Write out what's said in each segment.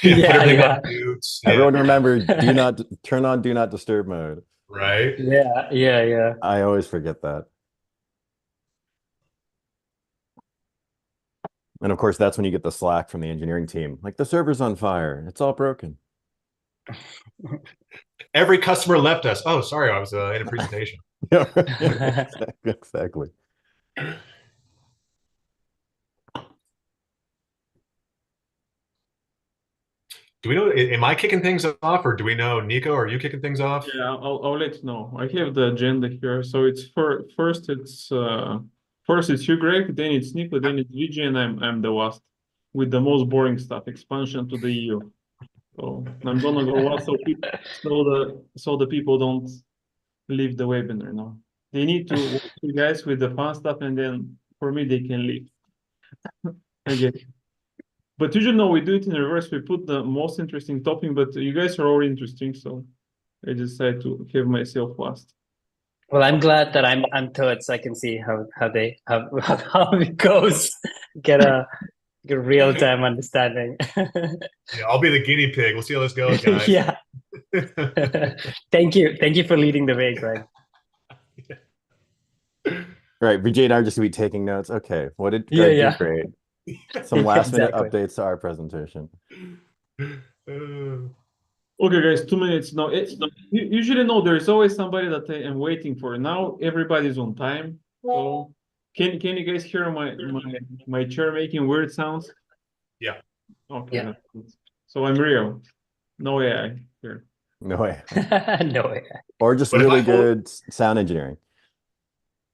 Yeah, put Yeah, everything on yeah, mute. Yeah, Everyone remember, do not turn on do not disturb mode. right. yeah, yeah, yeah. I always forget that. And of course, that's when you get the slack from the engineering team. Like the server's on fire. It's all broken. Every customer left us. Oh, sorry, I was in a presentation. Yeah, exactly. Do we know? Am I kicking things off, or do we know Nikko? Are you kicking things off? Yeah, I'll let you know. I have the agenda here. So it's first it's you, Greg, then it's Nikko, then it's Vijay, and I'm the last with the most boring stuff, expansion to the EU. So I'm gonna go last so the people don't leave the webinar now. They need to watch you guys with the fun stuff, and then for me they can leave. Okay. But usually no, we do it in reverse. We put the most interesting topic, but you guys are all interesting, so I decided to have myself last. Well, I'm glad that I'm third, so I can see how it goes. Get a real time understanding. Yeah, I'll be the guinea pig. We'll see how this goes, guys. Yeah. Thank you for leading the way, Greg. Right, Vijay and I are just gonna be taking notes. Okay, what did Yeah, Greg yeah. do? Great. Some last minute Exactly. updates to our presentation. Okay, guys, 2 minutes. No, usually no. There's always somebody that I am waiting for. Now everybody's on time. So can you guys hear my chair making weird sounds? Yeah. Okay. Yeah. So I'm real. No AI here. No way. No way. Or just But if really I hold- good sound engineering.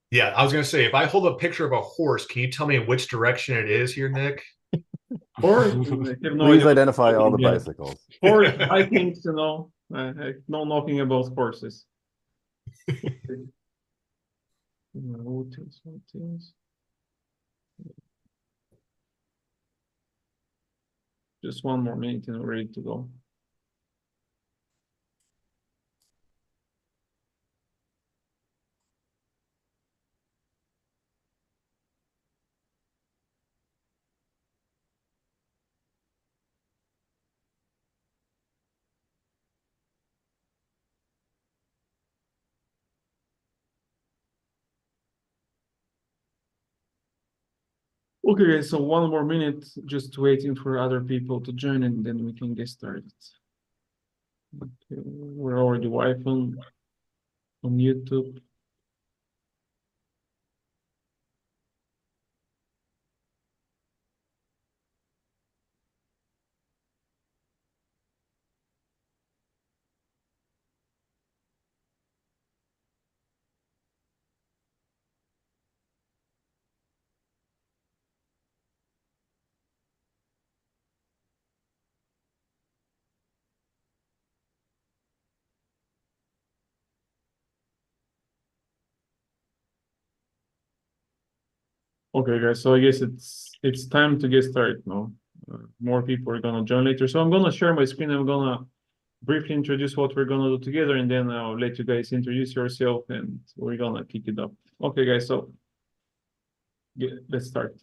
Yeah, I was gonna say, if I hold a picture of a horse, can you tell me which direction it is here, Nick? Or I have no Please idea. identify all the Yeah. bicycles. Horse, I think, I know nothing about horses. Just 1 more minute and we're ready to go. Okay, guys, so 1 more minute, just waiting for other people to join and then we can get started. Okay, we're already live on YouTube. Okay, guys, so I guess it's time to get started now. More people are gonna join later. So I'm gonna share my screen. I'm gonna briefly introduce what we're gonna do together, and then I'll let you guys introduce yourself, and we're gonna kick it up. Okay, guys, so let's start.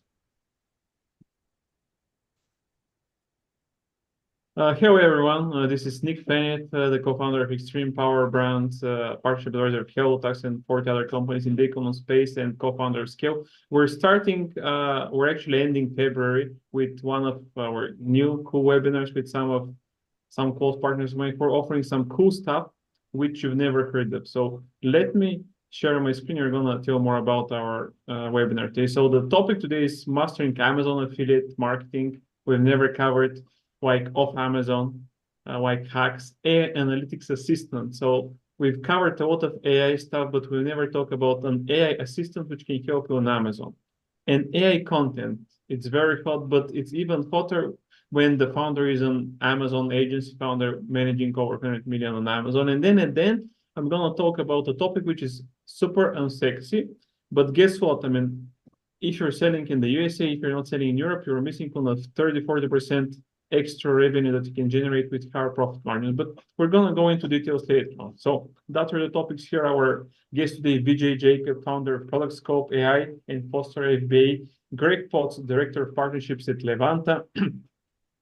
Hello, everyone. This is Nick Penev, the co-founder of Extreme Power Brands, partnership advisor of hellotax and 40 other companies in the e-commerce space, and co-founder of Scayul. We're actually ending February with one of our new cool webinars with some close partners of mine for offering some cool stuff which you've never heard of. So let me share my screen. We're gonna tell more about our webinar today. So the topic today is mastering Amazon affiliate marketing. We've never covered like off Amazon, like hacks, AI analytics assistant. So we've covered a lot of AI stuff, but we never talk about an AI assistant which can help you on Amazon. And AI content, it's very hot, but it's even hotter when the founder is an Amazon agency founder managing over 100 million on Amazon. And then I'm gonna talk about a topic which is super unsexy, but guess what? I mean, if you're selling in the USA, if you're not selling in Europe, you're missing on a 30-40% extra revenue that you can generate with higher profit margins. But we're gonna go into details later on. So that are the topics here. Our guest today, Vijay Jacob, founder of ProductScope AI and Foster FBA, Greg Potts, director of partnerships at Levanta,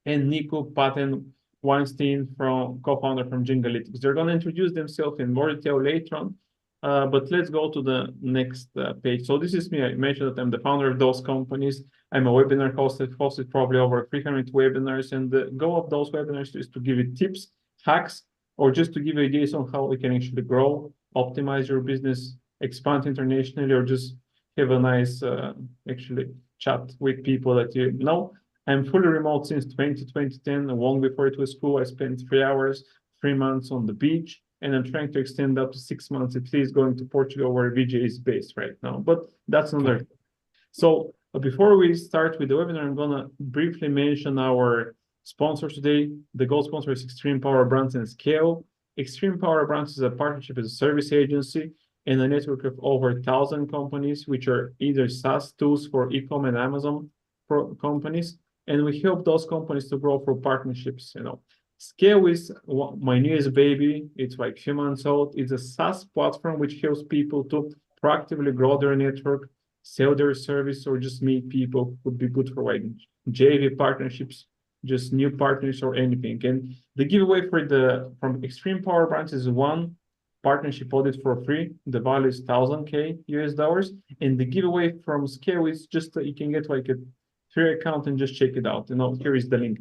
and Nikko, Patten, Weinstein, co-founder from Junglytics. They're going to introduce themselves in more detail later on. But let's go to the next page. So this is me. I mentioned that I'm the founder of those companies. I'm a webinar hosted probably over 300 webinars. And the goal of those webinars is to give you tips, hacks, or just to give you ideas on how we can actually grow, optimize your business, expand internationally, or just have a nice actually chat with people that you know. I'm fully remote since 2010, long before it was cool. I spent 3 hours, 3 months on the beach, and I'm trying to extend up to 6 months at least going to Portugal where Vijay is based right now. But that's another thing. So before we start with the webinar, I'm gonna briefly mention our sponsors today. The gold sponsor is XTREME Power Brands and Scayul. XTREME Power Brands is a partnership with a service agency and a network of over 1,000 companies, which are either SaaS tools for e-com and Amazon companies. And we help those companies to grow through partnerships, Scayul is my newest baby. It's like 2 months old. It's a SaaS platform which helps people to proactively grow their network, sell their service, or just meet people. Would be good for like JV partnerships, just new partners or anything. And the giveaway from XTREME Power Brands is one partnership audit for free. The value is $1,000 and the giveaway from Scayul is just you can get like a free account and just check it out. Here is the link.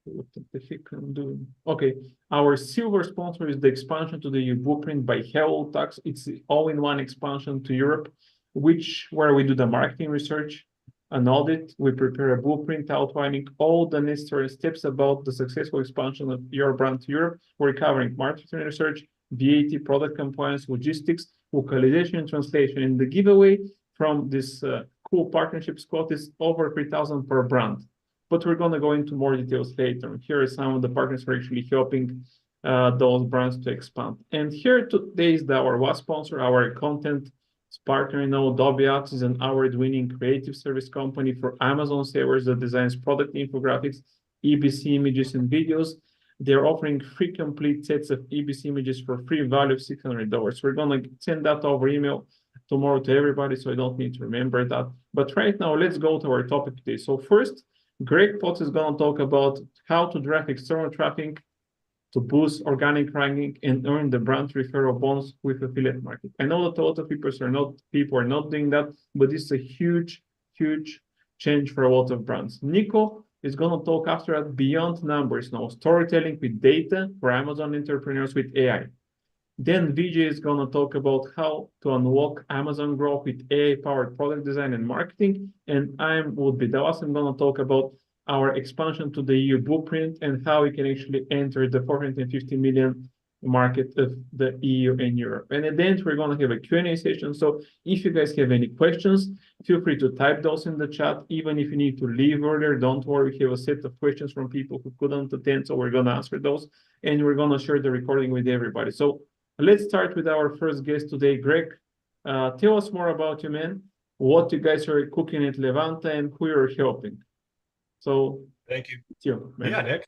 What the heck I'm doing? Okay, our silver sponsor is the expansion to the EU blueprint by hellotax. It's the all-in-one expansion to Europe, where we do the marketing research, an audit. We prepare a blueprint outlining all the necessary steps about the successful expansion of your brand to Europe. We're covering marketing research, VAT, product compliance, logistics, localization, and translation. And the giveaway from this cool partnership squad is over 3,000 per brand. But we're going to go into more details later. Here are some of the partners who are actually helping those brands to expand. And here today is our last sponsor, our content partner. Dobiats is an award-winning creative service company for Amazon sellers that designs product infographics, EBC images, and videos. They're offering free complete sets of EBC images for free value of $600. We're going to send that over email tomorrow to everybody, so I don't need to remember that. But right now, let's go to our topic today. So first, Greg Potts is going to talk about how to drive external traffic to boost organic ranking and earn the brand referral bonus with affiliate marketing. I know that a lot of people are not doing that, but this is a huge, huge change for a lot of brands. Nikko is going to talk after that beyond numbers now, storytelling with data for Amazon entrepreneurs with AI. Then Vijay is going to talk about how to unlock Amazon growth with AI-powered product design and marketing. And will be the last. I'm going to talk about our expansion to the EU blueprint and how we can actually enter the 450 million market of the EU and Europe. And at the end, we're going to have a Q&A session. So if you guys have any questions, feel free to type those in the chat. Even if you need to leave earlier, don't worry. We have a set of questions from people who couldn't attend, so we're going to answer those. And we're going to share the recording with everybody. So let's start with our first guest today, Greg. Tell us more about you, man. What you guys are cooking at Levanta and who you're helping. So thank you. Yeah, Nick.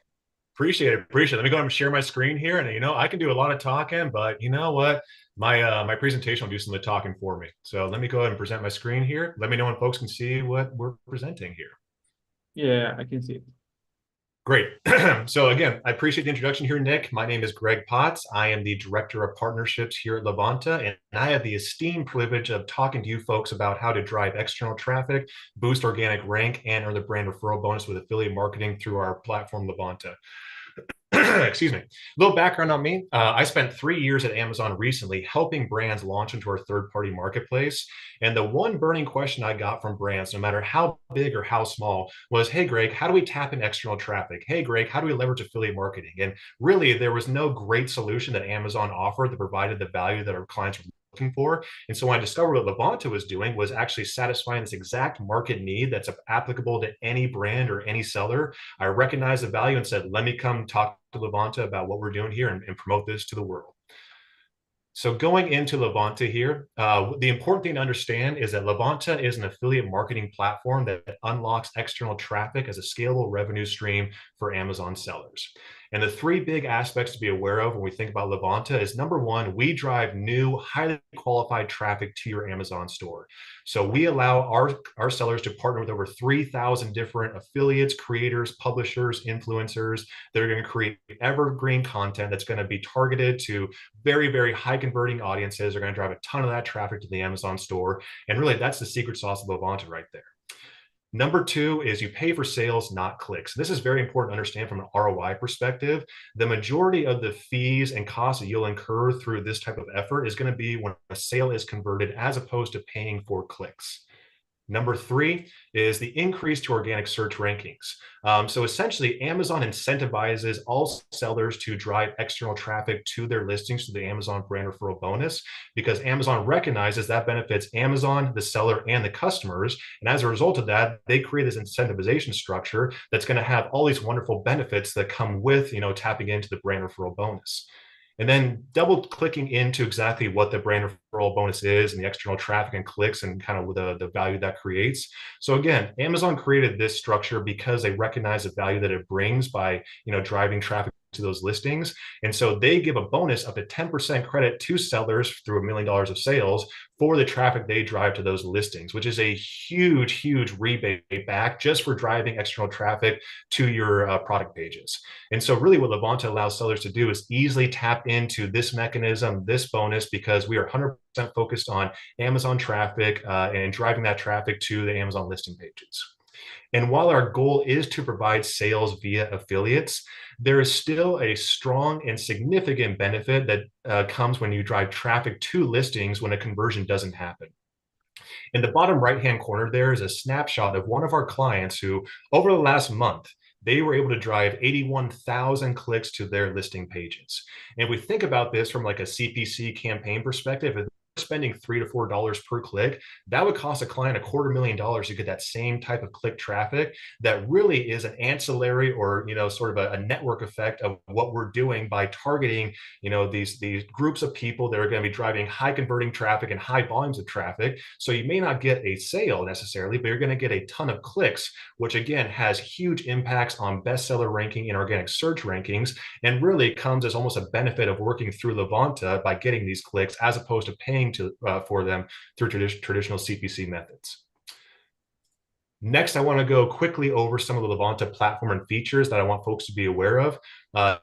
Appreciate it. Let me go ahead and share my screen here. And I can do a lot of talking, but you know what? My presentation will do some of the talking for me. So let me go ahead and present my screen here. Let me know when folks can see what we're presenting here. Yeah, I can see it. Great. So again, I appreciate the introduction here, Nick. My name is Greg Potts. I am the Director of Partnerships here at Levanta, and I have the esteemed privilege of talking to you folks about how to drive external traffic, boost organic rank, and earn the brand referral bonus with affiliate marketing through our platform, Levanta. Excuse me. A little background on me. I spent 3 years at Amazon recently helping brands launch into our third-party marketplace. And the one burning question I got from brands, no matter how big or how small, was, hey, Greg, how do we tap in external traffic? Hey, Greg, how do we leverage affiliate marketing? And really, there was no great solution that Amazon offered that provided the value that our clients were looking for. And so when I discovered what Levanta was doing was actually satisfying this exact market need that's applicable to any brand or any seller. I recognized the value and said, let me come talk to Levanta about what we're doing here and promote this to the world. So going into Levanta here, the important thing to understand is that Levanta is an affiliate marketing platform that unlocks external traffic as a scalable revenue stream for Amazon sellers. And the three big aspects to be aware of when we think about Levanta is number one, we drive new, highly qualified traffic to your Amazon store. So we allow our sellers to partner with over 3,000 different affiliates, creators, publishers, influencers that are going to create evergreen content that's going to be targeted to very, very high converting audiences. They're going to drive a ton of that traffic to the Amazon store. And really, that's the secret sauce of Levanta right there. Number two is you pay for sales, not clicks. This is very important to understand from an ROI perspective. The majority of the fees and costs that you'll incur through this type of effort is going to be when a sale is converted as opposed to paying for clicks. Number three is the increase to organic search rankings. So essentially, Amazon incentivizes all sellers to drive external traffic to their listings through the Amazon brand referral bonus, because Amazon recognizes that benefits Amazon, the seller, and the customers. And as a result of that, they create this incentivization structure that's going to have all these wonderful benefits that come with, tapping into the brand referral bonus. And then double clicking into exactly what the brand referral bonus is and the external traffic and clicks and kind of the value that creates. So again, Amazon created this structure because they recognize the value that it brings by, driving traffic to those listings. And so they give a bonus up to 10% credit to sellers through $1 million of sales for the traffic they drive to those listings, which is a huge, huge rebate back just for driving external traffic to your product pages. And so really what Levanta allows sellers to do is easily tap into this mechanism, this bonus, because we are 100% focused on Amazon traffic and driving that traffic to the Amazon listing pages. And while our goal is to provide sales via affiliates, there is still a strong and significant benefit that comes when you drive traffic to listings when a conversion doesn't happen. In the bottom right-hand corner, there is a snapshot of one of our clients who, over the last month, they were able to drive 81,000 clicks to their listing pages. And if we think about this from like a CPC campaign perspective, if spending $3 to $4 per click, that would cost a client $250,000 to get that same type of click traffic. That really is an ancillary or sort of a network effect of what we're doing by targeting these groups of people that are going to be driving high converting traffic and high volumes of traffic. So you may not get a sale necessarily, but you're going to get a ton of clicks, which again has huge impacts on bestseller ranking and organic search rankings, and really comes as almost a benefit of working through Levanta by getting these clicks as opposed to paying for them through traditional CPC methods. Next, I want to go quickly over some of the Levanta platform and features that I want folks to be aware of.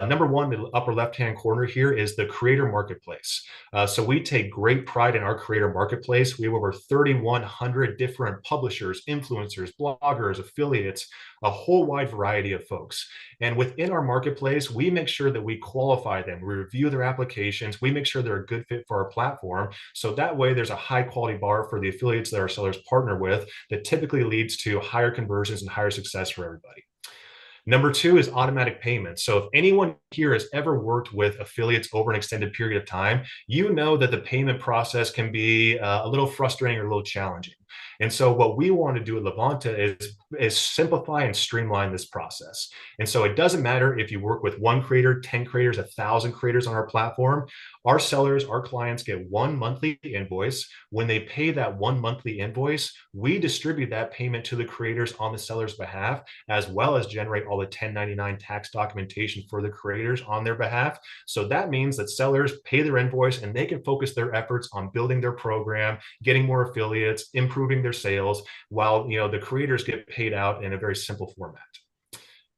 Number one, the upper left-hand corner here is the creator marketplace. So we take great pride in our creator marketplace. We have over 3,100 different publishers, influencers, bloggers, affiliates, a whole wide variety of folks. And within our marketplace, we make sure that we qualify them. We review their applications. We make sure they're a good fit for our platform. So that way there's a high quality bar for the affiliates that our sellers partner with that typically leads to higher conversions and higher success for everybody. Number two is automatic payments. So if anyone here has ever worked with affiliates over an extended period of time, you know that the payment process can be a little frustrating or a little challenging. And so what we want to do at Levanta is simplify and streamline this process. And so it doesn't matter if you work with 1 creator, 10 creators, 1,000 creators on our platform. Our sellers, our clients get 1 monthly invoice. When they pay that 1 monthly invoice, we distribute that payment to the creators on the seller's behalf, as well as generate all the 1099 tax documentation for the creators on their behalf. So that means that sellers pay their invoice and they can focus their efforts on building their program, getting more affiliates, improving their sales, while the creators get paid out in a very simple format.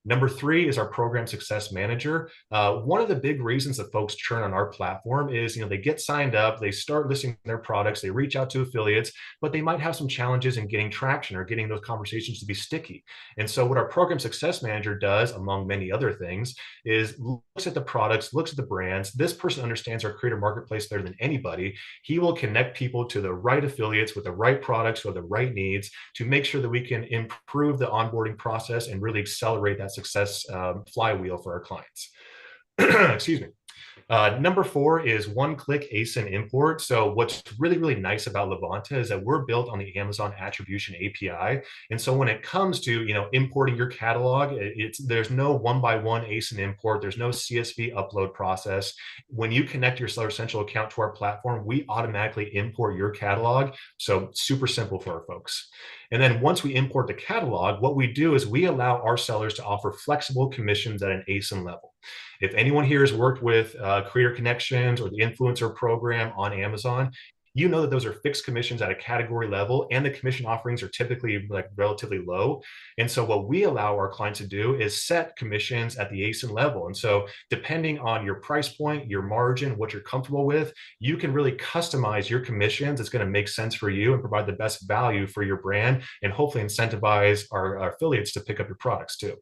Number 3 is our program success manager. One of the big reasons that folks churn on our platform is, they get signed up, they start listing their products, they reach out to affiliates, but they might have some challenges in getting traction or getting those conversations to be sticky. And so what our program success manager does, among many other things, is looks at the products, looks at the brands. This person understands our creator marketplace better than anybody. He will connect people to the right affiliates with the right products or the right needs to make sure that we can improve the onboarding process and really accelerate that success flywheel for our clients. Excuse me. Number 4 is one-click ASIN import. So what's really, really nice about Levanta is that we're built on the Amazon Attribution API. And so when it comes to, importing your catalog, there's no one-by-one ASIN import. There's no CSV upload process. When you connect your Seller Central account to our platform, we automatically import your catalog. So super simple for our folks. And then once we import the catalog, what we do is we allow our sellers to offer flexible commissions at an ASIN level. If anyone here has worked with Creator Connections or the Influencer Program on Amazon, you know that those are fixed commissions at a category level, and the commission offerings are typically like relatively low. And so what we allow our clients to do is set commissions at the ASIN level. And so depending on your price point, your margin, what you're comfortable with, you can really customize your commissions. It's going to make sense for you and provide the best value for your brand, and hopefully incentivize our affiliates to pick up your products too.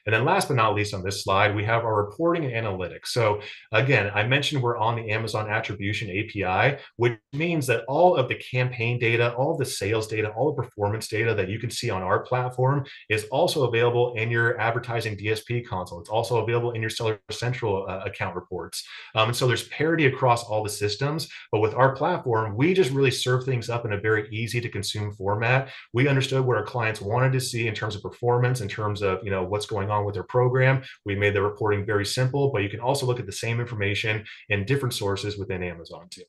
And then last but not least on this slide, we have our reporting and analytics. So again, I mentioned we're on the Amazon Attribution API, which means that all of the campaign data, all the sales data, all the performance data that you can see on our platform is also available in your advertising DSP console. It's also available in your Seller Central account reports. And so there's parity across all the systems, but with our platform, we just really serve things up in a very easy to consume format. We understood what our clients wanted to see in terms of performance, in terms of, you know, what's going on with their program. We made the reporting very simple, but you can also look at the same information in different sources within Amazon too.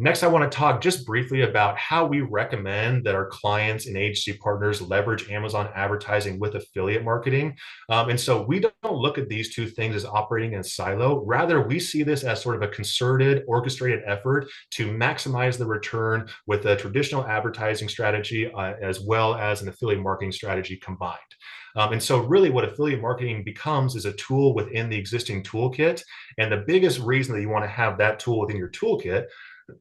Next, I want to talk just briefly about how we recommend that our clients and agency partners leverage Amazon advertising with affiliate marketing. And so we don't look at these two things as operating in a silo. Rather, we see this as sort of a concerted, orchestrated effort to maximize the return with a traditional advertising strategy as well as an affiliate marketing strategy combined. And so really what affiliate marketing becomes is a tool within the existing toolkit. And the biggest reason that you want to have that tool within your toolkit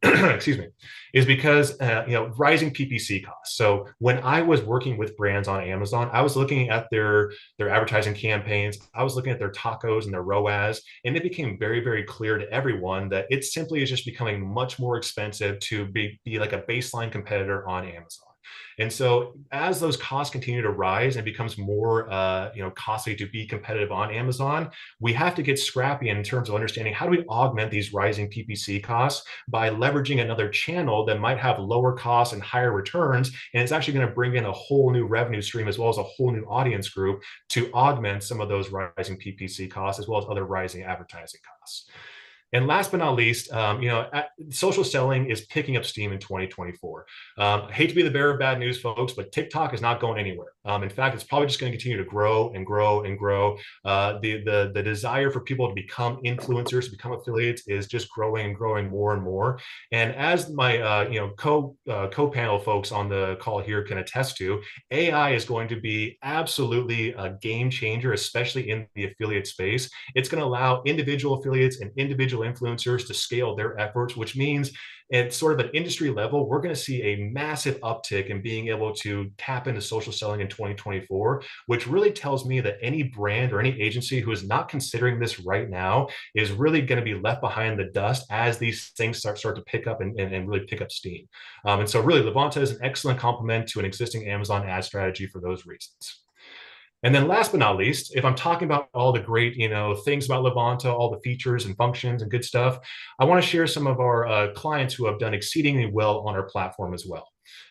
excuse me, is because you know, rising PPC costs. So when I was working with brands on Amazon, I was looking at their advertising campaigns, I was looking at their tacos and their ROAS, and it became very, very clear to everyone that it simply is just becoming much more expensive to be like a baseline competitor on Amazon. And so as those costs continue to rise and it becomes more you know, costly to be competitive on Amazon, we have to get scrappy in terms of understanding how do we augment these rising PPC costs by leveraging another channel that might have lower costs and higher returns. And it's actually going to bring in a whole new revenue stream as well as a whole new audience group to augment some of those rising PPC costs as well as other rising advertising costs. And last but not least, you know, social selling is picking up steam in 2024. I hate to be the bearer of bad news, folks, but TikTok is not going anywhere. In fact, it's probably just going to continue to grow and grow and grow. The desire for people to become influencers, to become affiliates, is just growing and growing more and more. And as my you know, co-panel folks on the call here can attest to, AI is going to be absolutely a game changer, especially in the affiliate space. It's going to allow individual affiliates and individual influencers to scale their efforts, which means at sort of an industry level, we're going to see a massive uptick in being able to tap into social selling in 2024, which really tells me that any brand or any agency who is not considering this right now is really going to be left behind the dust as these things start to pick up and really pick up steam. And so really Levanta is an excellent complement to an existing Amazon ad strategy for those reasons. And then last but not least, if I'm talking about all the great, you know, things about Levanta, all the features and functions and good stuff, I want to share some of our clients who have done exceedingly well on our platform as well.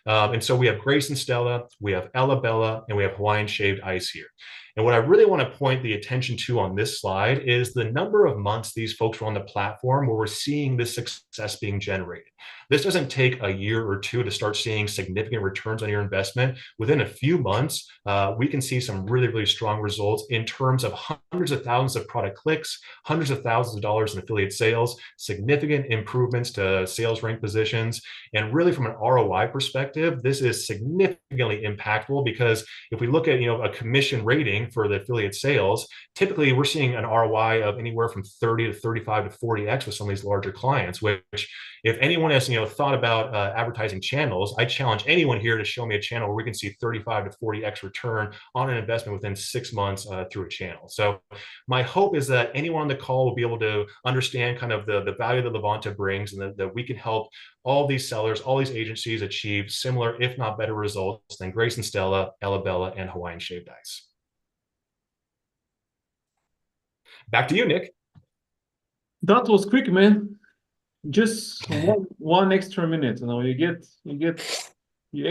And so we have Grace and Stella, we have Ella Bella, and we have Hawaiian Shaved Ice here. And what I really want to point the attention to on this slide is the number of months these folks were on the platform where we're seeing this success being generated. This doesn't take a year or two to start seeing significant returns on your investment. Within a few months, we can see some really, really strong results in terms of hundreds of thousands of product clicks, hundreds of thousands of dollars in affiliate sales, significant improvements to sales rank positions. And really from an ROI perspective, this is significantly impactful because if we look at, you know, a commission rating for the affiliate sales, typically we're seeing an ROI of anywhere from 30 to 35 to 40x with some of these larger clients, which if anyone has, you know, thought about advertising channels, I challenge anyone here to show me a channel where we can see 35 to 40x return on an investment within 6 months through a channel. So my hope is that anyone on the call will be able to understand kind of the value that Levanta brings, and that we can help all these sellers, all these agencies achieve similar, if not better results than Grace and Stella, Ella Bella, and Hawaiian Shaved Ice. Back to you, Nick. That was quick, man. Just one extra minute. You know,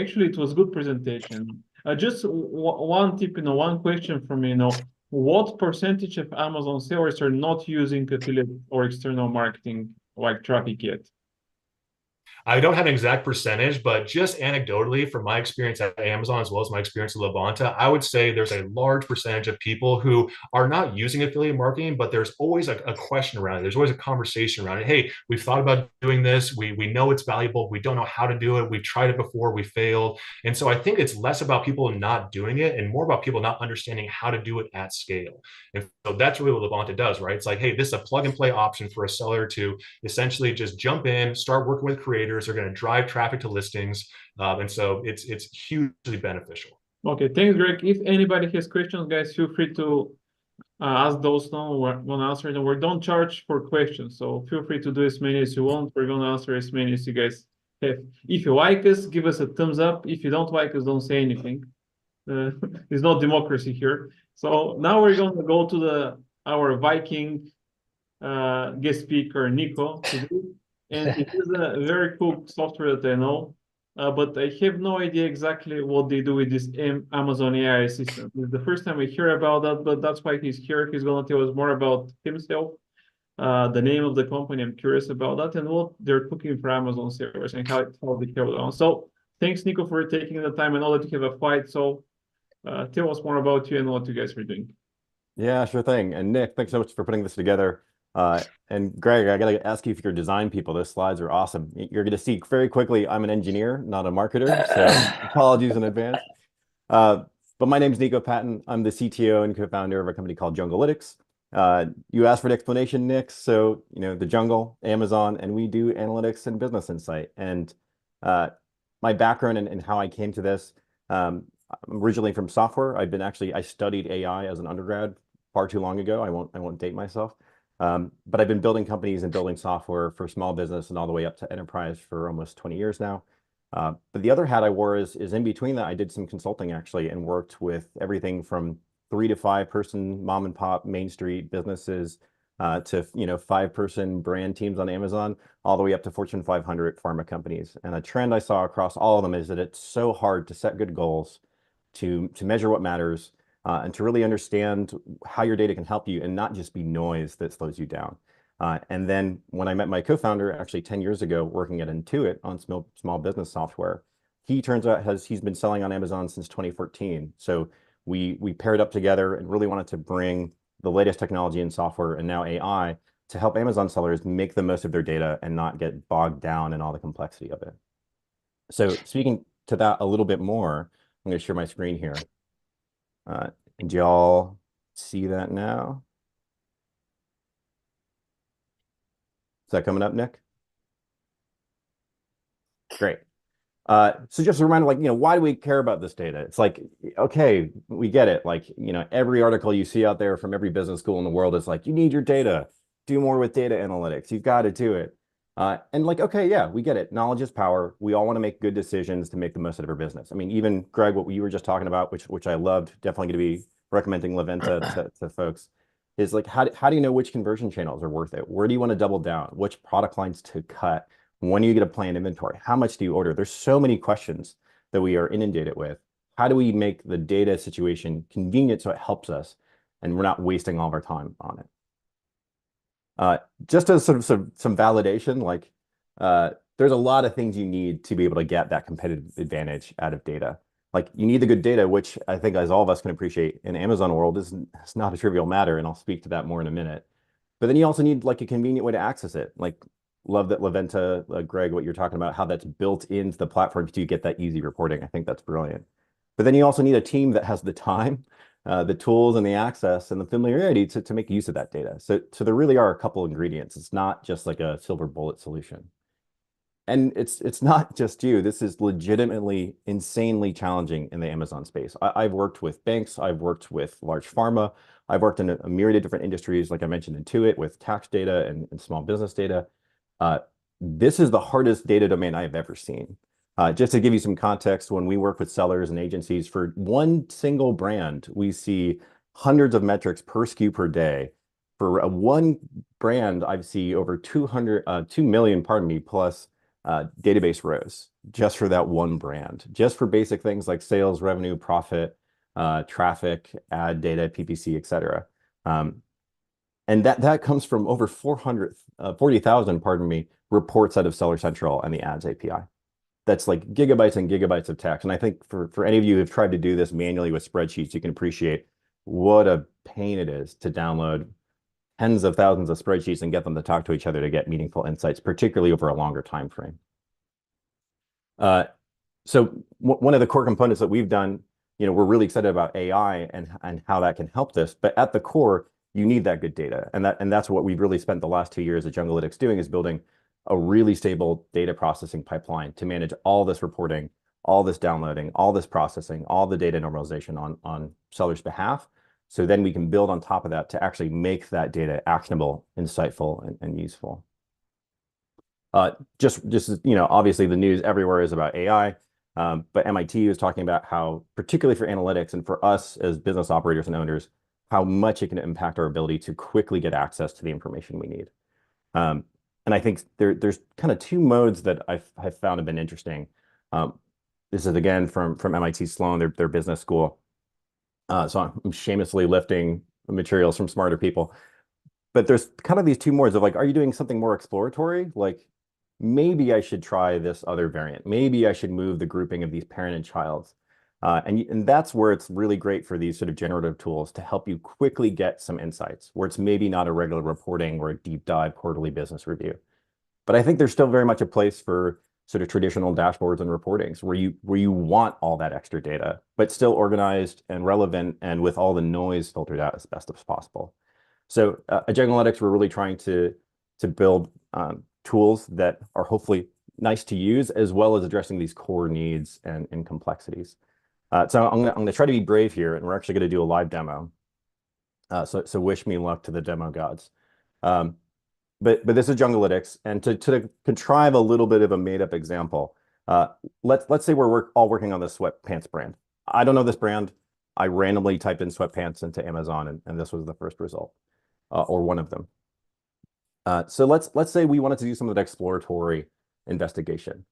actually, it was good presentation. Just one tip, you know, one question from me, you know, what percentage of Amazon sellers are not using affiliate or external marketing like traffic yet? I don't have an exact percentage, but just anecdotally from my experience at Amazon as well as my experience at Levanta, I would say there's a large percentage of people who are not using affiliate marketing, but there's always a question around it. There's always a conversation around it. Hey, we've thought about doing this. We know it's valuable. We don't know how to do it. We've tried it before. We failed. And so I think it's less about people not doing it and more about people not understanding how to do it at scale. And so that's really what Levanta does, right? It's like, hey, this is a plug and play option for a seller to essentially just jump in, start working with creators. They're going to drive traffic to listings. And so it's hugely beneficial. Okay, thanks, Greg. If anybody has questions, guys, feel free to ask those now. We're going to answer them. We don't charge for questions, so feel free to do as many as you want. We're going to answer as many as you guys have. If you like us, give us a thumbs up. If you don't like us, don't say anything. There's no democracy here. So now we're going to go to our Viking guest speaker, Nikko, today. And it is a very cool software that I know, but I have no idea exactly what they do with this Amazon AI assistant. It's the first time I hear about that, but that's why he's here. He's going to tell us more about himself, the name of the company. I'm curious about that and what they're cooking for Amazon sellers and how they carry it on. So thanks, Nikko, for taking the time. I know that you have a flight, so tell us more about you and what you guys are doing. Yeah, sure thing. And Nick, thanks so much for putting this together. And Greg, I gotta ask you if you're design people. Those slides are awesome. You're gonna see very quickly, I'm an engineer, not a marketer, so apologies in advance. But my name's Nikko Patten. I'm the CTO and co-founder of a company called Junglytics. You asked for an explanation, Nick. So, the jungle, Amazon, and we do analytics and business insight. And my background and how I came to this, I'm originally from software. I studied AI as an undergrad far too long ago. I won't date myself. But I've been building companies and building software for small business and all the way up to enterprise for almost 20 years now. But the other hat I wore is in between that, I did some consulting actually and worked with everything from 3 to 5 person mom and pop Main Street businesses to 5-person brand teams on Amazon, all the way up to Fortune 500 pharma companies. And a trend I saw across all of them is that it's so hard to set good goals, to measure what matters, and to really understand how your data can help you and not just be noise that slows you down. And then when I met my co-founder actually 10 years ago working at Intuit on small business software, he turns out he's been selling on Amazon since 2014. So we paired up together and really wanted to bring the latest technology in software and now AI to help Amazon sellers make the most of their data and not get bogged down in all the complexity of it. So speaking to that a little bit more, I'm going to share my screen here. And y'all see that now? Is that coming up, Nick? Great. So just a reminder, why do we care about this data? It's like, okay, we get it. Every article you see out there from every business school in the world is like, you need your data. Do more with data analytics. You've got to do it. Okay, yeah, we get it. Knowledge is power. We all want to make good decisions to make the most out of our business. I mean, even Greg, what you were just talking about, which I loved, definitely going to be recommending Levanta to folks, is like, how do you know which conversion channels are worth it? Where do you want to double down? Which product lines to cut? When do you get a planned inventory? How much do you order? There's so many questions that we are inundated with. How do we make the data situation convenient so it helps us and we're not wasting all of our time on it? Just as sort of some validation, there's a lot of things you need to be able to get that competitive advantage out of data. You need the good data, which I think as all of us can appreciate in Amazon world is not a trivial matter, and I'll speak to that more in a minute. But then you also need a convenient way to access it. Love that Levanta, Greg, what you're talking about, how that's built into the platform to get that easy reporting. I think that's brilliant. But then you also need a team that has the time, the tools and the access and the familiarity to make use of that data. So there really are a couple ingredients. It's not just like a silver bullet solution. And it's not just you. This is legitimately insanely challenging in the Amazon space. I've worked with banks. I've worked with large pharma. I've worked in a myriad of different industries, like I mentioned, Intuit, with tax data and small business data. This is the hardest data domain I've ever seen. Just to give you some context, when we work with sellers and agencies for one single brand, we see hundreds of metrics per SKU per day. For one brand, I see over 2 million, plus database rows just for that one brand, just for basic things like sales, revenue, profit, traffic, ad data, PPC, et cetera. And that comes from over 40,000, pardon me, reports out of Seller Central and the Ads API. That's like gigabytes and gigabytes of text. And I think for any of you who've tried to do this manually with spreadsheets, you can appreciate what a pain it is to download tens of thousands of spreadsheets and get them to talk to each other to get meaningful insights, particularly over a longer time frame. So one of the core components that we've done, we're really excited about AI and how that can help this. But at the core, you need that good data, and that's what we've really spent the last 2 years at Junglytics doing, is building a really stable data processing pipeline to manage all this reporting, all this downloading, all this processing, all the data normalization on sellers' behalf. So then we can build on top of that to actually make that data actionable, insightful, and useful. Just obviously the news everywhere is about AI, but MIT was talking about how, particularly for analytics and for us as business operators and owners, how much it can impact our ability to quickly get access to the information we need. And I think there's kind of two modes that I've found have been interesting. This is again from MIT Sloan, their business school. So I'm shamelessly lifting materials from smarter people. But there's kind of these two modes of like, are you doing something more exploratory? Like, maybe I should try this other variant. Maybe I should move the grouping of these parent and child. And that's where it's really great for these sort of generative tools to help you quickly get some insights, where it's maybe not a regular reporting or a deep dive quarterly business review. But I think there's still very much a place for sort of traditional dashboards and reportings where you want all that extra data, but still organized and relevant and with all the noise filtered out as best as possible. So at Junglytics, we're really trying to build tools that are hopefully nice to use, as well as addressing these core needs and complexities. So I'm gonna try to be brave here, and we're actually going to do a live demo. So wish me luck to the demo gods. But this is Junglytics, and to contrive a little bit of a made-up example, let's say we're all working on this sweatpants brand. I don't know this brand. I randomly typed in sweatpants into Amazon, and this was the first result, or one of them. So let's say we wanted to do some of that exploratory investigation.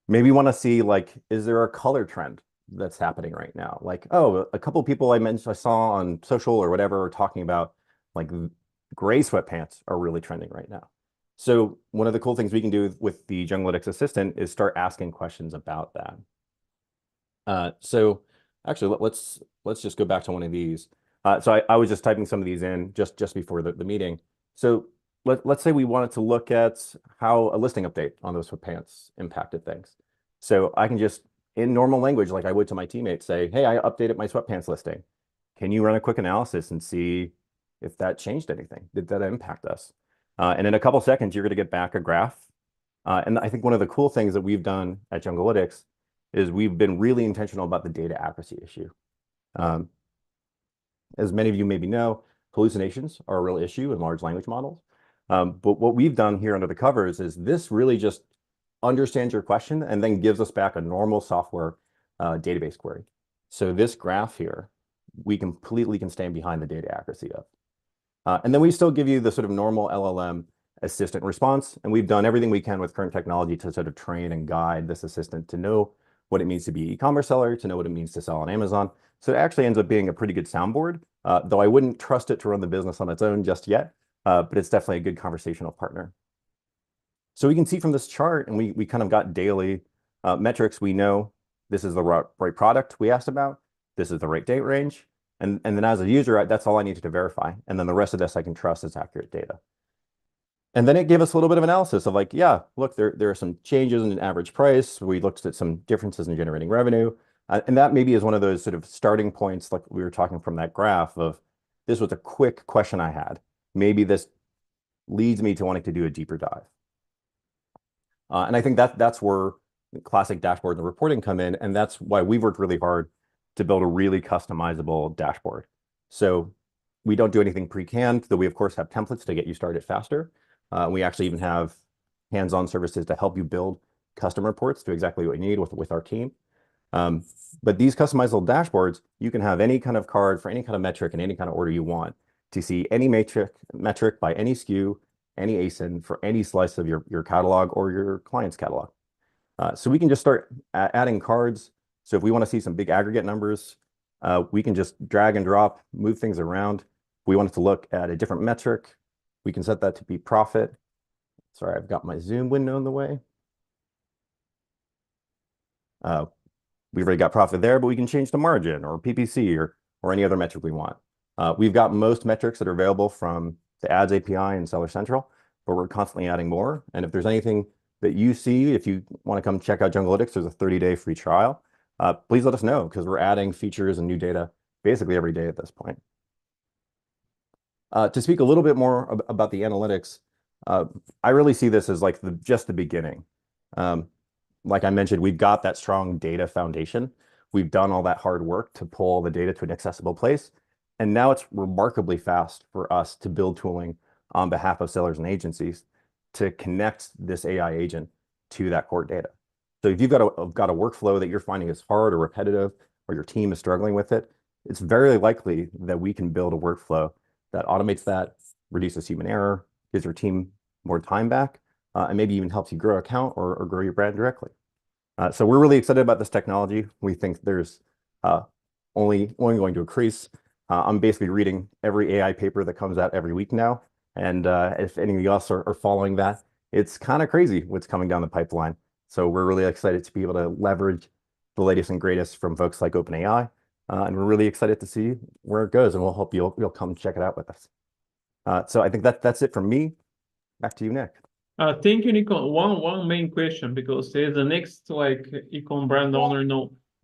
Maybe want to see, like, is there a color trend that's happening right now? Like, oh, a couple of people I saw on social or whatever are talking about like gray sweatpants are really trending right now. So one of the cool things we can do with the Junglytics assistant is start asking questions about that. So actually, let's just go back to one of these. So I was just typing some of these in just before the meeting. So let's say we wanted to look at how a listing update on those sweatpants impacted things. So I can just, in normal language, like I would to my teammates, say, hey, I updated my sweatpants listing. Can you run a quick analysis and see if that changed anything? Did that impact us? And in a couple seconds, you're going to get back a graph. And I think one of the cool things that we've done at Junglytics is we've been really intentional about the data accuracy issue. As many of you maybe know, hallucinations are a real issue in large language models. But what we've done here under the covers is this really just understands your question and then gives us back a normal software database query. So this graph here, we completely can stand behind the data accuracy of. And then we still give you the sort of normal LLM assistant response. And we've done everything we can with current technology to sort of train and guide this assistant to know what it means to be an e-commerce seller, to know what it means to sell on Amazon. So it actually ends up being a pretty good soundboard, though I wouldn't trust it to run the business on its own just yet, but it's definitely a good conversational partner. So we can see from this chart, and we kind of got daily metrics. We know this is the right product we asked about. This is the right date range. And then as a user, that's all I needed to verify. And then the rest of this I can trust as accurate data. And then it gave us a little bit of analysis of like, yeah, look, there are some changes in average price. We looked at some differences in generating revenue. And that maybe is one of those sort of starting points, like we were talking from that graph of, this was a quick question I had. Maybe this leads me to wanting to do a deeper dive. And I think that's where classic dashboard and reporting come in. And that's why we've worked really hard to build a really customizable dashboard. So we don't do anything pre-canned, though we of course have templates to get you started faster. We actually even have hands-on services to help you build custom reports to exactly what you need with our team. But these customizable dashboards, you can have any kind of card for any kind of metric in any kind of order you want to see any metric by any SKU, any ASIN for any slice of your catalog or your client's catalog. So we can just start adding cards. So if we want to see some big aggregate numbers, we can just drag and drop, move things around. we wanted to look at a different metric, we can set that to be profit. Sorry, I've got my Zoom window in the way. We've already got profit there, but we can change to margin or PPC or any other metric we want. We've got most metrics that are available from the Ads API and Seller Central, but we're constantly adding more. And if there's anything that you see, if you want to come check out Junglytics, there's a 30-day free trial. Please let us know, because we're adding features and new data basically every day at this point. To speak a little bit more about the analytics, I really see this as like just the beginning. Like I mentioned, we've got that strong data foundation. We've done all that hard work to pull the data to an accessible place. And now it's remarkably fast for us to build tooling on behalf of sellers and agencies to connect this AI agent to that core data. So if you've got a workflow that you're finding is hard or repetitive, or your team is struggling with it, it's very likely that we can build a workflow that automates that, reduces human error, gives your team more time back, and maybe even helps you grow an account or grow your brand directly. So we're really excited about this technology. We think there's only going to increase. I'm basically reading every AI paper that comes out every week now. And if any of you else are following that, it's kind of crazy what's coming down the pipeline. So we're really excited to be able to leverage the latest and greatest from folks like OpenAI. And we're really excited to see where it goes. And we'll hope you'll come check it out with us. So I think that's it from me. Back to you, Nick. Thank you, Nikko. One main question, because the next econ brand owner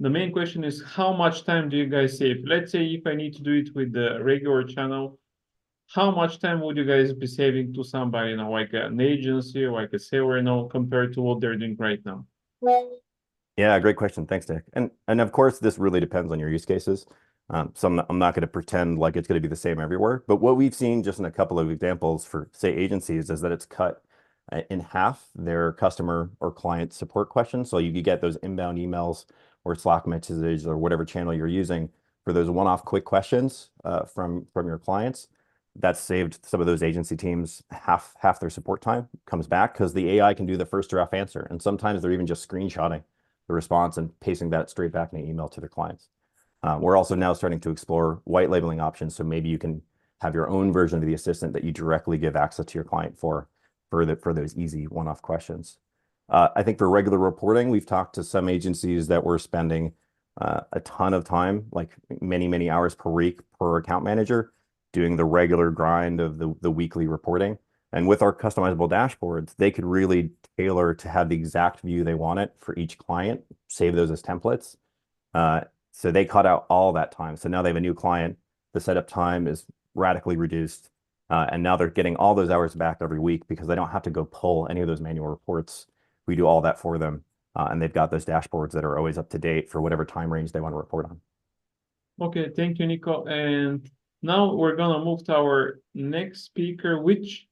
the main question is, how much time do you guys save? Let's say if I need to do it with the regular channel, how much time would you guys be saving to somebody, like an agency or like a seller, compared to what they're doing right now? Yeah, great question. Thanks, Nick. And of course, this really depends on your use cases. So I'm not going to pretend like it's going to be the same everywhere. But what we've seen just in a couple of examples for, say, agencies is that it's cut in half their customer or client support questions. So you get those inbound emails or Slack messages or whatever channel you're using for those one-off quick questions from your clients. That's saved some of those agency teams half their support time comes back, because the AI can do the first draft answer. And sometimes they're even just screenshotting the response and pasting that straight back in an email to their clients. We're also now starting to explore white labeling options. So maybe you can have your own version of the assistant that you directly give access to your client for those easy one-off questions. I think for regular reporting, we've talked to some agencies that were spending a ton of time, like many hours per week per account manager, doing the regular grind of the weekly reporting. And with our customizable dashboards, they could really tailor to have the exact view they wanted for each client, save those as templates. So they cut out all that time. So now they have a new client. The setup time is radically reduced. And now they're getting all those hours back every week because they don't have to go pull any of those manual reports. We do all that for them. And they've got those dashboards that are always up to date for whatever time range they want to report on. Okay, thank you, Nikko. And now we're going to move to our next speaker, which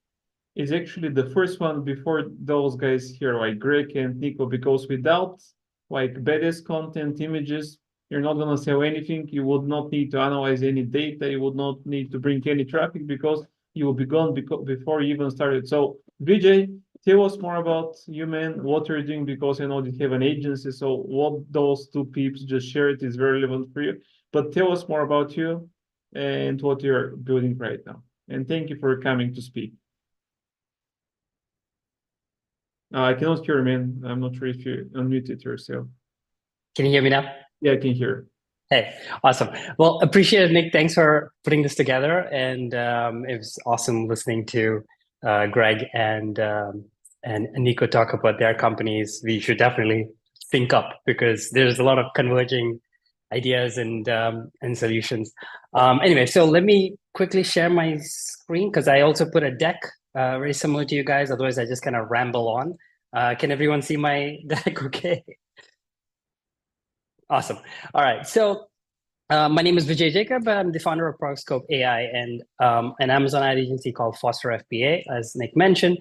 is actually the first one before those guys here, like Greg and Nikko, because without badass content, images, you're not going to sell anything. You would not need to analyze any data. You would not need to bring any traffic, because you will be gone before you even started. So Vijay, tell us more about you, man, what you're doing, because I know you have an agency. So what those two peeps just shared is very relevant for you. But tell us more about you and what you're building right now. And thank you for coming to speak. I cannot hear, man. I'm not sure if you unmuted yourself. Can you hear me now? Yeah, I can hear. Hey, awesome. Well, appreciate it, Nick. Thanks for putting this together. And it was awesome listening to Greg and Nikko talk about their companies. We should definitely sync up, because there's a lot of converging ideas and solutions. Anyway, so let me quickly share my screen, because I also put a deck very similar to you guys. Otherwise, I just kind of ramble on. Can everyone see my deck? Okay. Awesome. All right. So my name is Vijay Jacob. I'm the founder of ProductScope AI and an Amazon ad agency called Foster FBA, as Nick mentioned.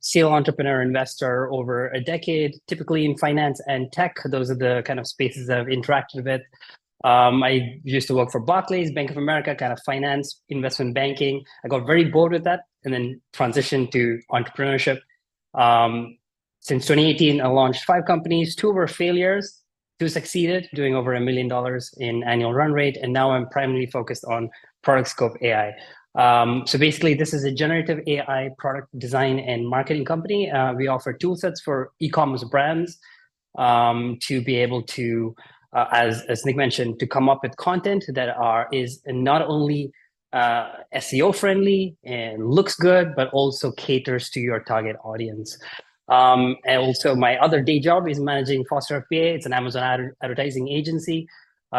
Serial entrepreneur investor over a decade, typically in finance and tech. Those are the kind of spaces I've interacted with. I used to work for Barclays, Bank of America, kind of finance, investment banking. I got very bored with that and then transitioned to entrepreneurship. Since 2018, I launched 5 companies. 2 were failures. Two succeeded, doing over $1 million in annual run rate. And now I'm primarily focused on ProductScope AI. So basically, this is a generative AI product design and marketing company. We offer tool sets for e-commerce brands to be able to, as Nick mentioned, to come up with content that is not only SEO friendly and looks good, but also caters to your target audience. And also my other day job is managing Foster FBA. It's an Amazon advertising agency.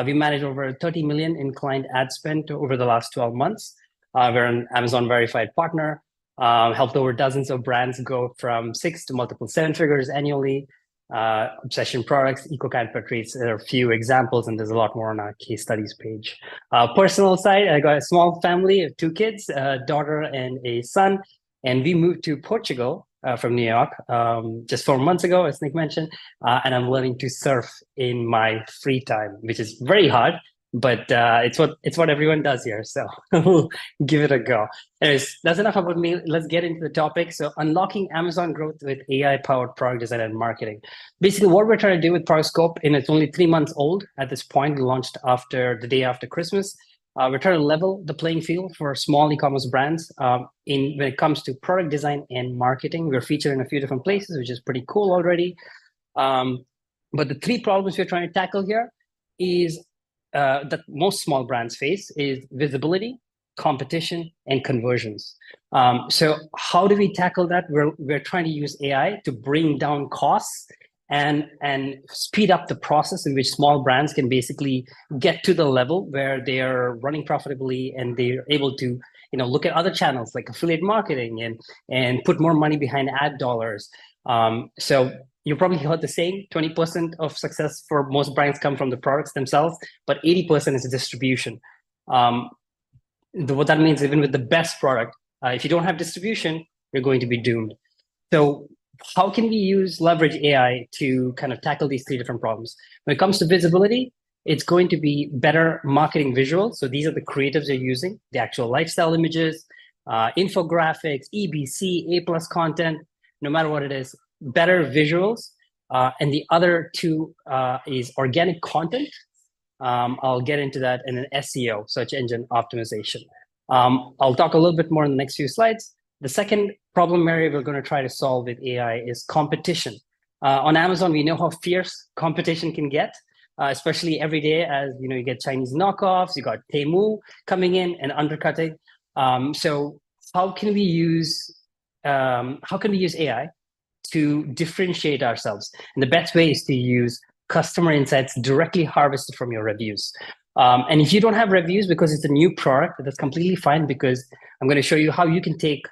We managed over 30 million in client ad spend over the last 12 months. We're an Amazon verified partner, helped over dozens of brands go from 6 to multiple 7 figures annually. Obsession products, EcoCan portraits, there are a few examples, and there's a lot more on our case studies page. Personal side, I got a small family of 2 kids, a daughter and a son, and we moved to Portugal from New York just 4 months ago, as Nick mentioned, and I'm learning to surf in my free time, which is very hard, but it's what everyone does here, so we'll give it a go. Anyways, that's enough about me. Let's get into the topic. So unlocking Amazon growth with AI-powered product design and marketing. Basically, what we're trying to do with ProductScope, and it's only 3 months old at this point, we launched the day after Christmas. We're trying to level the playing field for small e-commerce brands. When it comes to product design and marketing, we're featured in a few different places, which is pretty cool already. But the 3 problems we're trying to tackle here is that most small brands face is visibility, competition, and conversions. So how do we tackle that? We're trying to use AI to bring down costs and speed up the process in which small brands can basically get to the level where they are running profitably and they're able to look at other channels like affiliate marketing and put more money behind ad dollars. So you probably heard the saying, 20% of success for most brands come from the products themselves, but 80% is distribution. What that means, even with the best product, if you don't have distribution, you're going to be doomed. So how can we leverage AI to kind of tackle these 3 different problems? When it comes to visibility, it's going to be better marketing visuals. So these are the creatives you're using, the actual lifestyle images, infographics, EBC, A+ content, no matter what it is, better visuals. And the other 2 is organic content. I'll get into that, and then SEO, search engine optimization. I'll talk a little bit more in the next few slides. The second problem area we're going to try to solve with AI is competition. On Amazon, we know how fierce competition can get, especially every day as you get Chinese knockoffs, you got Temu coming in and undercutting. So how can we use AI to differentiate ourselves? And the best way is to use customer insights directly harvested from your reviews. And if you don't have reviews because it's a new product, that's completely fine, because I'm going to show you how you can take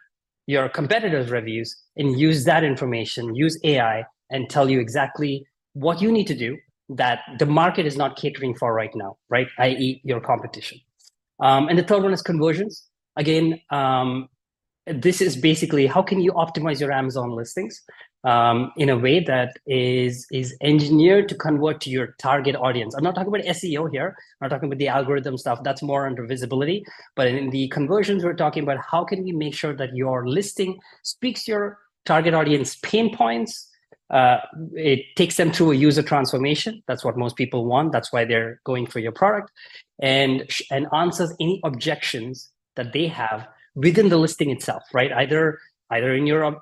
your competitors' reviews and use that information, use AI, and tell you exactly what you need to do that the market is not catering for right now, right? i.e. your competition. And the third one is conversions. Again, this is basically how can you optimize your Amazon listings in a way that is engineered to convert to your target audience. I'm not talking about SEO here. I'm not talking about the algorithm stuff. That's more under visibility. But in the conversions, we're talking about how can we make sure that your listing speaks to your target audience pain points. It takes them through a user transformation. That's what most people want. That's why they're going for your product, and answers any objections that they have within the listing itself, right? Either in your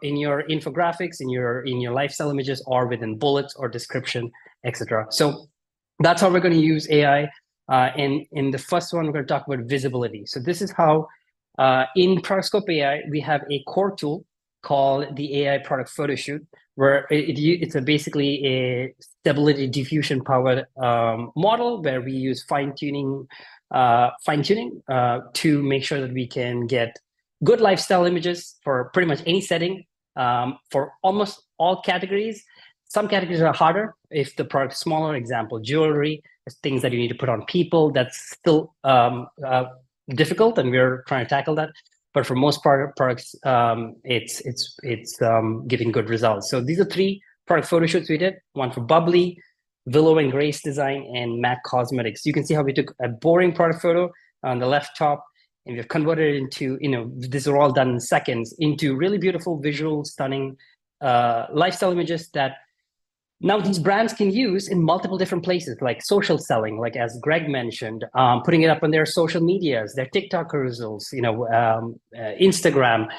infographics, in your lifestyle images, or within bullets or description, etc. So that's how we're going to use AI. And in the first one, we're going to talk about visibility. So this is how in ProductScope AI, we have a core tool called the AI product photo shoot, where it's basically a stability diffusion powered model where we use fine-tuning to make sure that we can get good lifestyle images for pretty much any setting, for almost all categories. Some categories are harder if the product is smaller. Example, jewelry, things that you need to put on people. That's still difficult, and we're trying to tackle that. But for most products, it's giving good results. So these are 3 product photo shoots we did. One for Bubbly, Willow and Grace Design, and MAC Cosmetics. You can see how we took a boring product photo on the left top, and we've converted it into, these are all done in seconds, into really beautiful, visual, stunning lifestyle images that Now, these brands can use in multiple different places, like social selling, like as Greg mentioned, putting it up on their social medias, their TikTok reels, Instagram.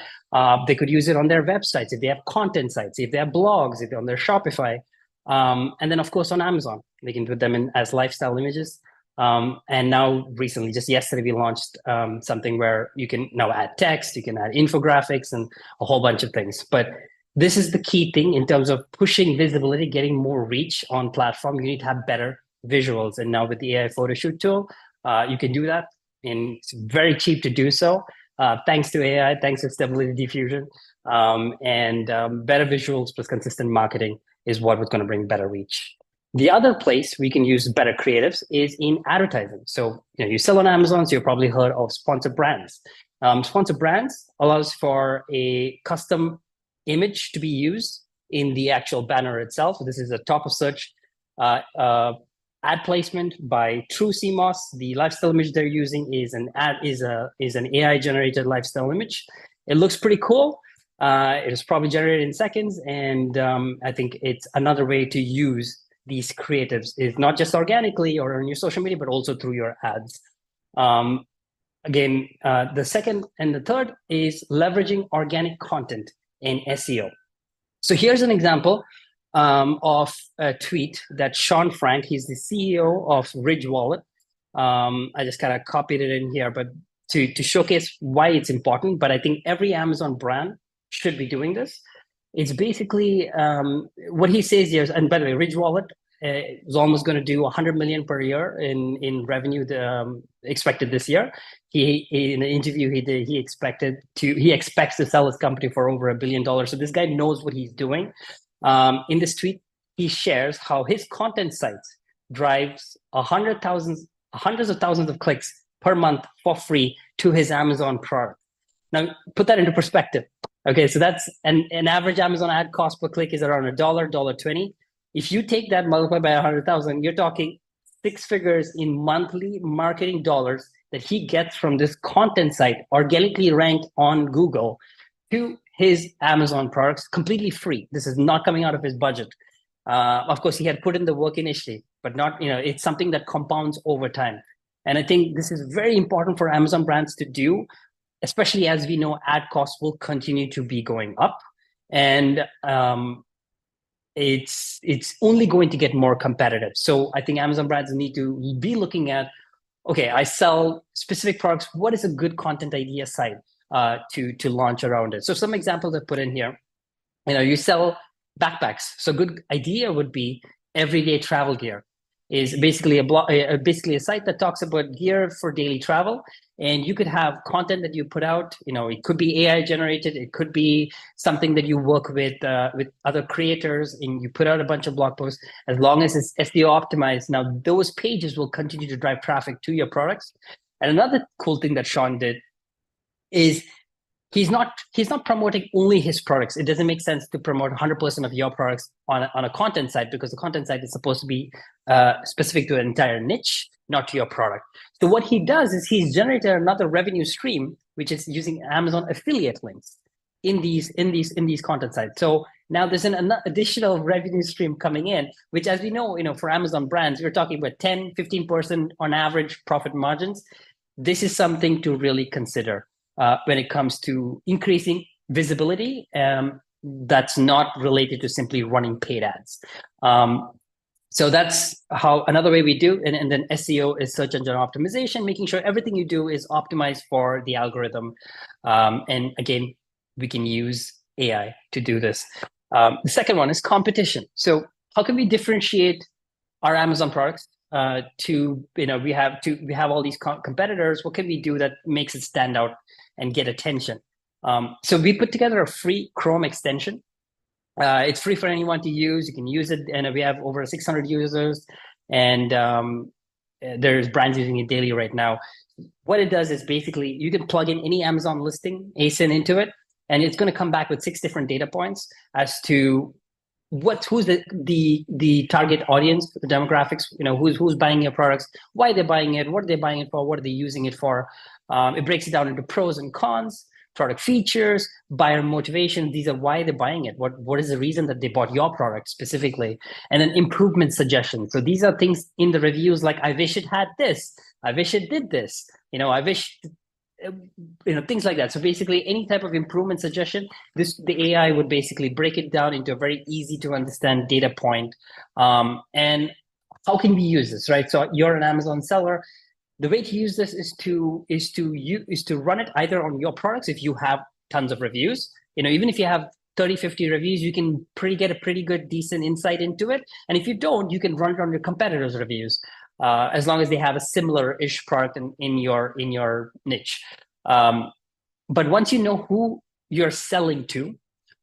They could use it on their websites if they have content sites, if they have blogs, if they're on their Shopify, and then of course on Amazon, they can put them in as lifestyle images. And now recently, just yesterday, we launched something where you can now add text, you can add infographics and a whole bunch of things. But this is the key thing in terms of pushing visibility, getting more reach on platform. You need to have better visuals. And now with the AI photo shoot tool, you can do that. And it's very cheap to do so. Thanks to AI, thanks to stability diffusion. Better visuals plus consistent marketing is what was going to bring better reach. The other place we can use better creatives is in advertising. So you sell on Amazon, so you've probably heard of sponsored brands. Sponsored brands allows for a custom image to be used in the actual banner itself. So this is a top of search ad placement by True CMOS. The lifestyle image they're using is an AI generated lifestyle image. It looks pretty cool. It is probably generated in seconds, and I think it's another way to use these creatives, is not just organically or on your social media, but also through your ads. Again, the second and the third is leveraging organic content in SEO. So here's an example of a tweet that Sean Frank, he's the CEO of Ridge Wallet. I just kind of copied it in here, but to showcase why it's important. But I think every Amazon brand should be doing this. It's basically what he says here. And by the way, Ridge Wallet is almost going to do 100 million per year in revenue expected this year. He in an interview he did, he expects to sell his company for over $1 billion. So this guy knows what he's doing. In this tweet, he shares how his content sites drives hundreds of thousands of clicks per month for free to his Amazon product. Now, put that into perspective. Okay, so that's an average Amazon ad cost per click is around $1.20. If you take that multiplied by 100,000, you're talking 6 figures in monthly marketing dollars that he gets from this content site, organically ranked on Google, to his Amazon products completely free. This is not coming out of his budget. Of course, he had put in the work initially, but not, it's something that compounds over time. And I think this is very important for Amazon brands to do, especially as we know ad costs will continue to be going up. And it's only going to get more competitive. So I think Amazon brands need to be looking at, okay, I sell specific products. What is a good content idea site to launch around it? So some examples I put in here. You sell backpacks. So good idea would be everyday travel gear. Is basically a site that talks about gear for daily travel, and you could have content that you put out. It could be AI generated, it could be something that you work with other creators, and you put out a bunch of blog posts. As long as it's SEO optimized, now those pages will continue to drive traffic to your products. And another cool thing that Sean did is he's not promoting only his products. It doesn't make sense to promote 100% of your products on a content site, because the content site is supposed to be specific to an entire niche, not to your product. So what he does is he's generated another revenue stream, which is using Amazon affiliate links in these content sites. So now there's an additional revenue stream coming in, which, as we know, for Amazon brands, we're talking about 10-15% on average profit margins. This is something to really consider when it comes to increasing visibility. That's not related to simply running paid ads. So that's how another way we do. And then SEO is search engine optimization, making sure everything you do is optimized for the algorithm. And again, we can use AI to do this. The second one is competition. So how can we differentiate our Amazon products? We have all these competitors. What can we do that makes it stand out and get attention? So we put together a free Chrome extension. It's free for anyone to use. You can use it, and we have over 600 users, and there's brands using it daily right now. What it does is basically you can plug in any Amazon listing ASIN into it, and it's going to come back with 6 different data points as to who's the target audience, the demographics, who's buying your products, why they're buying it, what are they buying it for, what are they using it for. It breaks it down into pros and cons. product features, buyer motivation. These are why they're buying it. What is the reason that they bought your product specifically? And then improvement suggestions. So these are things in the reviews like, I wish it had this. I wish it did this. I wish, things like that. So basically any type of improvement suggestion, the AI would basically break it down into a very easy to understand data point. And how can we use this, right? So you're an Amazon seller. The way to use this is to run it either on your products if you have tons of reviews. Even if you have 30, 50 reviews, you can get a pretty good, decent insight into it. And if you don't, you can run it on your competitors' reviews, as long as they have a similar-ish product in your niche. But once you know who you're selling to,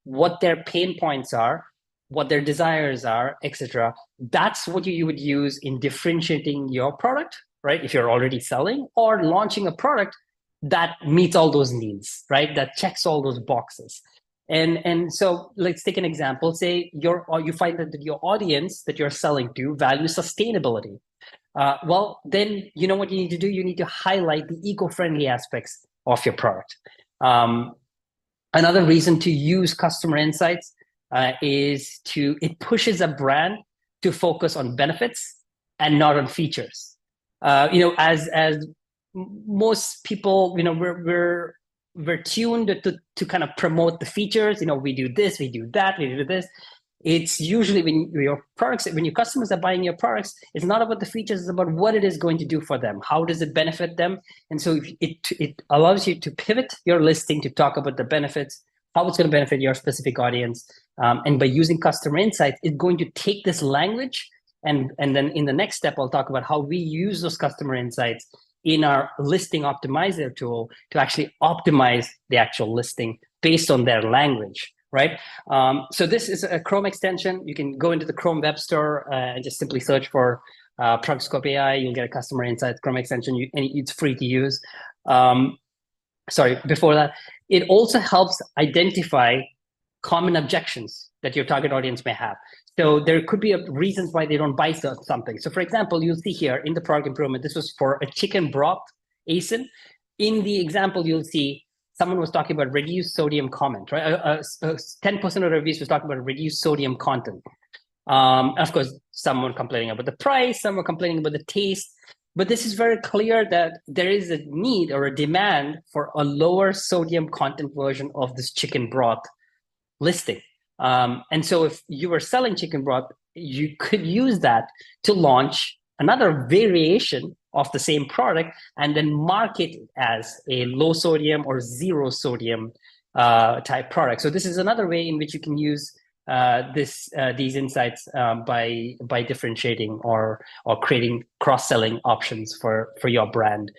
what their pain points are, what their desires are, etc., that's what you would use in differentiating your product, right? If you're already selling or launching a product that meets all those needs, right? That checks all those boxes. And so let's take an example. Say you find that your audience that you're selling to values sustainability. Well, then you know what you need to do? You need to highlight the eco-friendly aspects of your product. Another reason to use customer insights is it pushes a brand to focus on benefits and not on features. As most people, we're tuned to kind of promote the features. We do this, we do that, we do this. It's usually when your customers are buying your products, it's not about the features, it's about what it is going to do for them. How does it benefit them? And so it allows you to pivot your listing to talk about the benefits, how it's going to benefit your specific audience. And by using customer insights, it's going to take this language and then in the next step, I'll talk about how we use those customer insights in our listing optimizer tool to actually optimize the actual listing based on their language, right? So this is a Chrome extension. You can go into the Chrome Web Store and just simply search for ProductScope AI. You'll get a customer insights Chrome extension, and it's free to use. Sorry, before that, it also helps identify common objections that your target audience may have. So there could be reasons why they don't buy something. So for example, you'll see here in the product improvement, this was for a chicken broth ASIN. In the example, you'll see someone was talking about reduced sodium content, right? 10% of the reviews was talking about reduced sodium content. Of course, someone complaining about the price, some were complaining about the taste, but this is very clear that there is a need or a demand for a lower sodium content version of this chicken broth listing. And so if you were selling chicken broth, you could use that to launch another variation of the same product and then market it as a low sodium or zero sodium type product. So this is another way in which you can use these insights by differentiating or creating cross-selling options for your brand.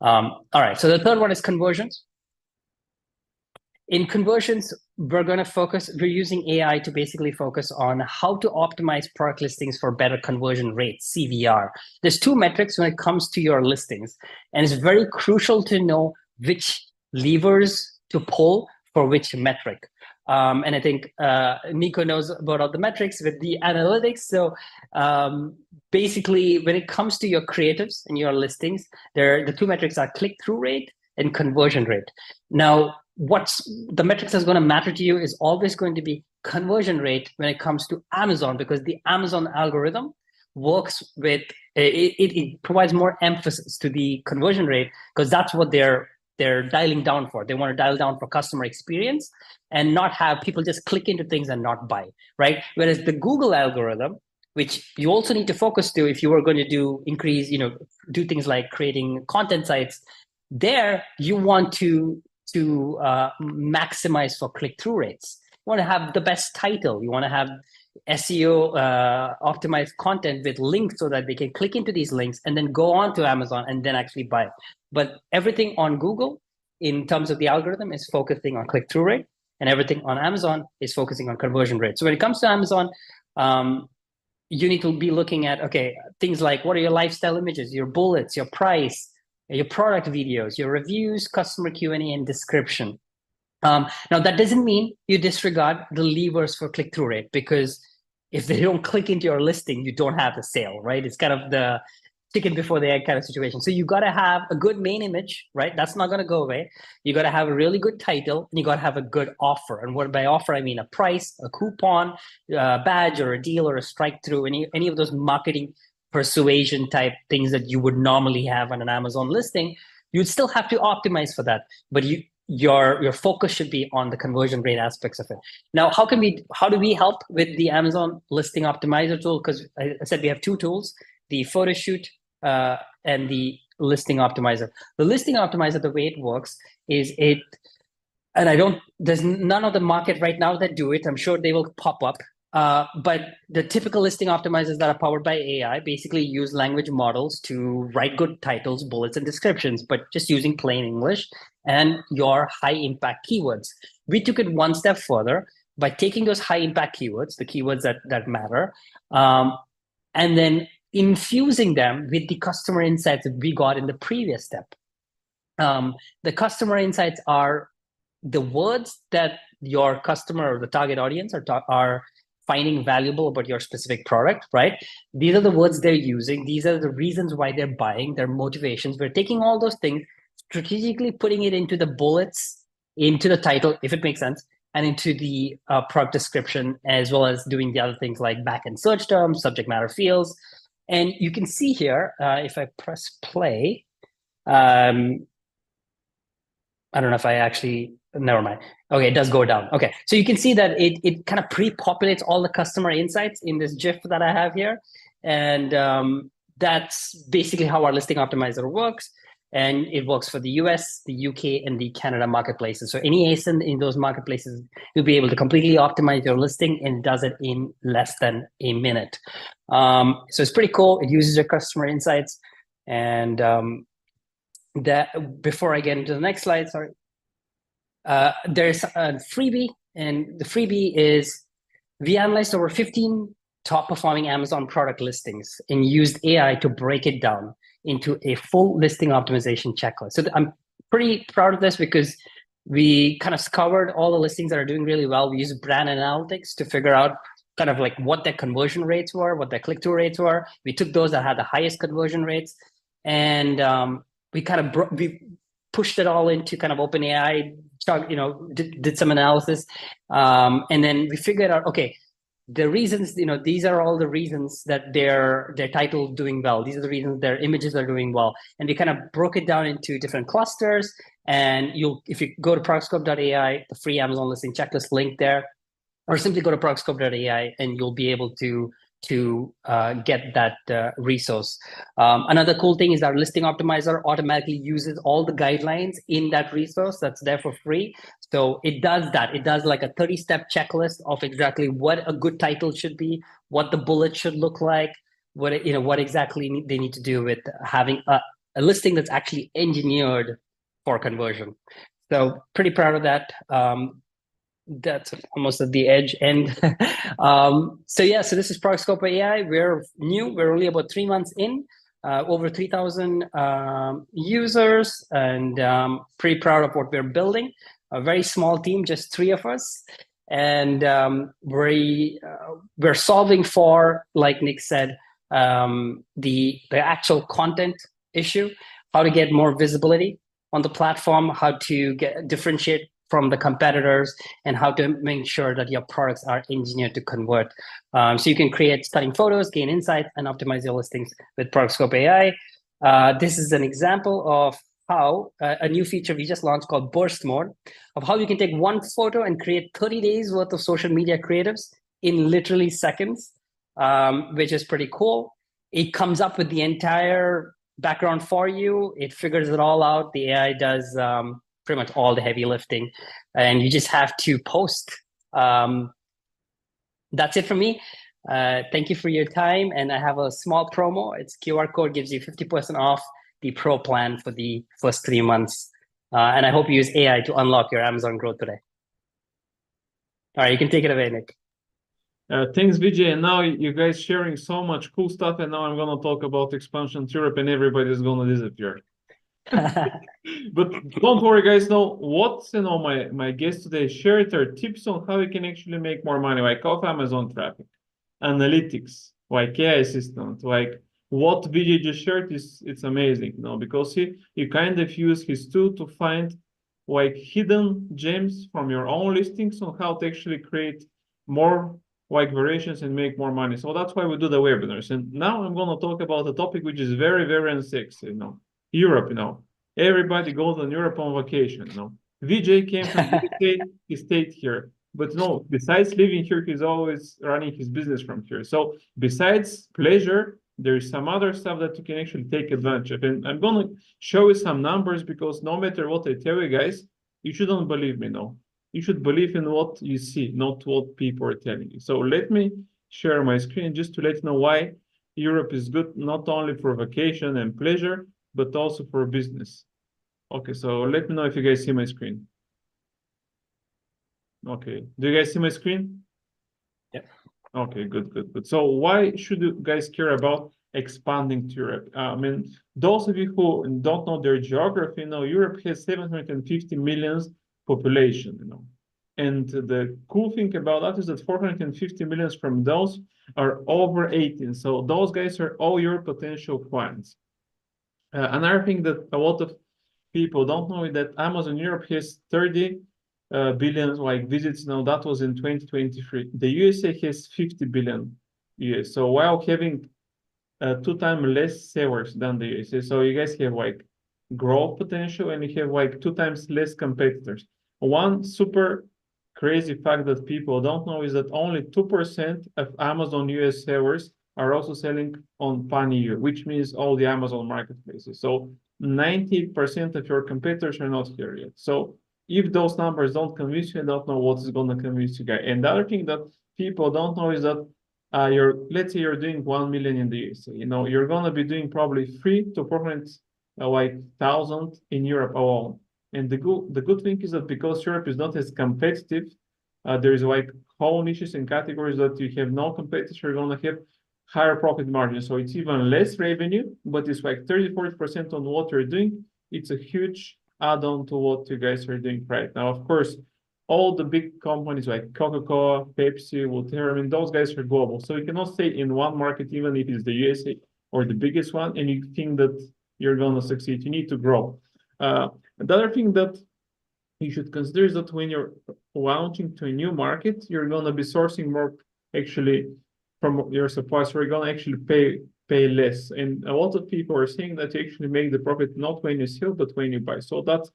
All right, so the third one is conversions. In conversions, we're using AI to basically focus on how to optimize product listings for better conversion rates, CVR. There's two metrics when it comes to your listings, and it's very crucial to know which levers to pull for which metric. And I think Nikko knows about all the metrics with the analytics. So basically, when it comes to your creatives and your listings, the two metrics are click-through rate and conversion rate. Now, what's the metrics that's going to matter to you is always going to be conversion rate when it comes to Amazon, because the Amazon algorithm works with it provides more emphasis to the conversion rate, because that's what they're dialing down for. They want to dial down for customer experience and not have people just click into things and not buy, right? Whereas the Google algorithm, which you also need to focus to if you were going to do things like creating content sites, there you want to maximize for click-through rates. You want to have the best title. You want to have SEO optimized content with links so that they can click into these links and then go on to Amazon and then actually buy. But everything on Google in terms of the algorithm is focusing on click-through rate, and everything on Amazon is focusing on conversion rate. So when it comes to Amazon, you need to be looking at, things like what are your lifestyle images, your bullets, your price, your product videos, your reviews, customer Q&A, and description. Now, that doesn't mean you disregard the levers for click-through rate, because if they don't click into your listing, you don't have the sale, right? It's kind of chicken before the egg kind of situation. So you got to have a good main image, right? That's not going to go away. You got to have a really good title, and you got to have a good offer. And what by offer, I mean a price, a coupon, a badge, or a deal, or a strike through, any of those marketing persuasion type things that you would normally have on an Amazon listing. You'd still have to optimize for that, but your focus should be on the conversion rate aspects of it. Now, how do we help with the Amazon listing optimizer tool? Because I said we have two tools: the photo shoot and the listing optimizer. The listing optimizer, the way it works is there's none of the market right now that do it. I'm sure they will pop up. But the typical listing optimizers that are powered by AI basically use language models to write good titles, bullets, and descriptions, but just using plain English and your high impact keywords. We took it one step further by taking those high impact keywords, the keywords that matter, and then infusing them with the customer insights that we got in the previous step. The customer insights are the words that your customer or the target audience are finding valuable about your specific product, right? These are the words they're using. These are the reasons why they're buying, their motivations. We're taking all those things, strategically putting it into the bullets, into the title, if it makes sense, and into the product description, as well as doing the other things like back-end search terms, subject matter fields. And you can see here, if I press play, I don't know if I actually, never mind. Okay, it does go down. Okay, so you can see that it kind of pre-populates all the customer insights in this GIF that I have here. And that's basically how our listing optimizer works. And it works for the US, the UK, and the Canada marketplaces. So any ASIN in those marketplaces, you'll be able to completely optimize your listing, and it does it in less than a minute. So it's pretty cool. It uses your customer insights. And that before I get into the next slide, sorry. There's a freebie, and the freebie is we analyzed over 15 top performing Amazon product listings and used AI to break it down into a full listing optimization checklist. So I'm pretty proud of this because we kind of scoured all the listings that are doing really well. We used brand analytics to figure out kind of like what their conversion rates were, what their click-through rates were. We took those that had the highest conversion rates, and we kind of we pushed it all into kind of OpenAI, did some analysis, and then we figured out, okay, the reasons, these are all the reasons that their title doing well. These are the reasons their images are doing well. And we kind of broke it down into different clusters. And if you go to ProductScope.ai, the free Amazon listing checklist link there, or simply go to ProductScope.ai, and you'll be able to get that resource. Another cool thing is our listing optimizer automatically uses all the guidelines in that resource that's there for free. So it does that. It does like a 30-step checklist of exactly what a good title should be, what the bullet should look like, what exactly they need to do with having a listing that's actually engineered for conversion. So pretty proud of that. That's almost at the edge end. So this is ProductScope AI. We're new. We're only about 3 months in, over 3,000 users, and pretty proud of what we're building. A very small team, just 3 of us. And we're solving for, like Nick said, the actual content issue, how to get more visibility on the platform, how to differentiate from the competitors, and how to make sure that your products are engineered to convert. So you can create stunning photos, gain insights, and optimize your listings with ProductScope AI. This is an example of how a new feature we just launched called Burst Mode, of how you can take one photo and create 30 days worth of social media creatives in literally seconds, which is pretty cool. It comes up with the entire background for you. It figures it all out. The AI does pretty much all the heavy lifting, and you just have to post. That's it from me. Thank you for your time, and I have a small promo. It's QR code, gives you 50% off the pro plan for the first 3 months, and I hope you use AI to unlock your Amazon growth today. All right, you can take it away, Nick. Thanks, Vijay. And now you guys sharing so much cool stuff, and now I'm going to talk about expansion to Europe, and everybody's going to disappear. But don't worry, guys. Now, what's my guest today shared their tips on how you can actually make more money, like off Amazon traffic, analytics, like AI assistant, like what Vijay just shared it's amazing, because he kind of used his tool to find like hidden gems from your own listings on how to actually create more like variations and make more money. So that's why we do the webinars. And now I'm going to talk about a topic which is very, very unsexy, Europe, everybody goes on Europe on vacation, Vijay came from the UK, he stayed here. But no, besides living here, he's always running his business from here. So besides pleasure, there's some other stuff that you can actually take advantage of. And I'm going to show you some numbers, because no matter what I tell you guys, you shouldn't believe me, no. You should believe in what you see, not what people are telling you. So let me share my screen just to let you know why Europe is good, not only for vacation and pleasure, but also for business. Okay, so let me know if you guys see my screen. Okay, do you guys see my screen? Yeah. Okay, good. So why should you guys care about expanding to Europe? I mean, those of you who don't know their geography, Europe has 750 million population, And the cool thing about that is that 450 million from those are over 18. So those guys are all your potential clients. Another thing that a lot of people don't know is that Amazon Europe has 30 billion visits. Now that was in 2023. The USA has 50 billion US. So while having 2 times less sellers than the USA, so you guys have growth potential, and you have 2 times less competitors. One super crazy fact that people don't know is that only 2% of Amazon US sellers are also selling on Pan-EU, which means all the Amazon marketplaces. So 90% of your competitors are not here yet. So if those numbers don't convince you, I don't know what's going to convince you guys. And the other thing that people don't know is that let's say you're doing 1 million in the USA. You're going to be doing probably 3 to 400,000 in Europe alone. And the good thing is that because Europe is not as competitive, there's whole niches and categories that you have no competitors, you're going to have higher profit margin. So it's even less revenue, but it's 30-40% on what you're doing. It's a huge add-on to what you guys are doing right now. Of course, all the big companies like Coca-Cola, Pepsi, whatever, I mean, those guys are global. So you cannot stay in one market, even if it's the USA or the biggest one, and you think that you're going to succeed. You need to grow. The other thing that you should consider is that when you're launching to a new market, you're going to be sourcing more actually from your suppliers, so you're going to actually pay less. And a lot of people are saying that you actually make the profit not when you sell, but when you buy. So that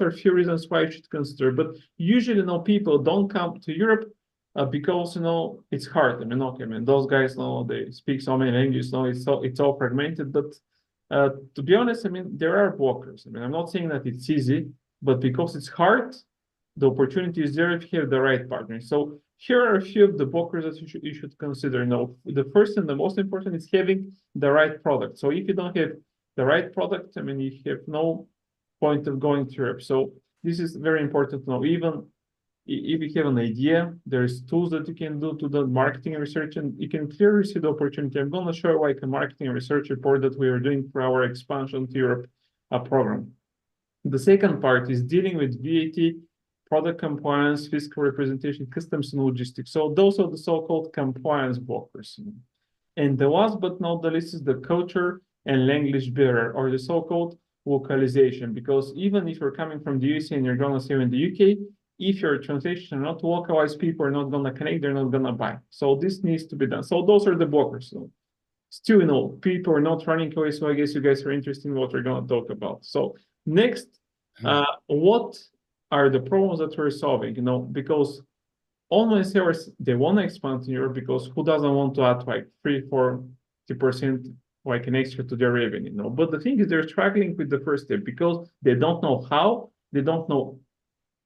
are a few reasons why you should consider. But usually, people don't come to Europe because it's hard. I mean, those guys they speak so many languages. It's all fragmented. But to be honest, I mean, there are blockers. I mean, I'm not saying that it's easy, but because it's hard, the opportunity is there if you have the right partner. So here are a few of the blockers that you should consider. The first and the most important is having the right product. So if you don't have the right product, I mean, you have no point of going to Europe. So this is very important to know. Even if you have an idea, there's tools that you can do to the marketing research, and you can clearly see the opportunity. I'm going to show a marketing research report that we are doing for our expansion to Europe program. The second part is dealing with VAT, product compliance, fiscal representation, customs, and logistics. So those are the so-called compliance blockers. And the last but not the least is the culture and language barrier, or the so-called localization. Because even if you're coming from the USA and you're going to sell in the UK, if your translation are not localized, people are not going to connect, they're not going to buy. So this needs to be done. So those are the blockers. So still, people are not running away. So I guess you guys are interested in what we're going to talk about. So next, what are the problems that we're solving? Because online sellers, they want to expand in Europe, because who doesn't want to add 3-40% an extra to their revenue? But the thing is, they're struggling with the first step because they don't know how, they don't know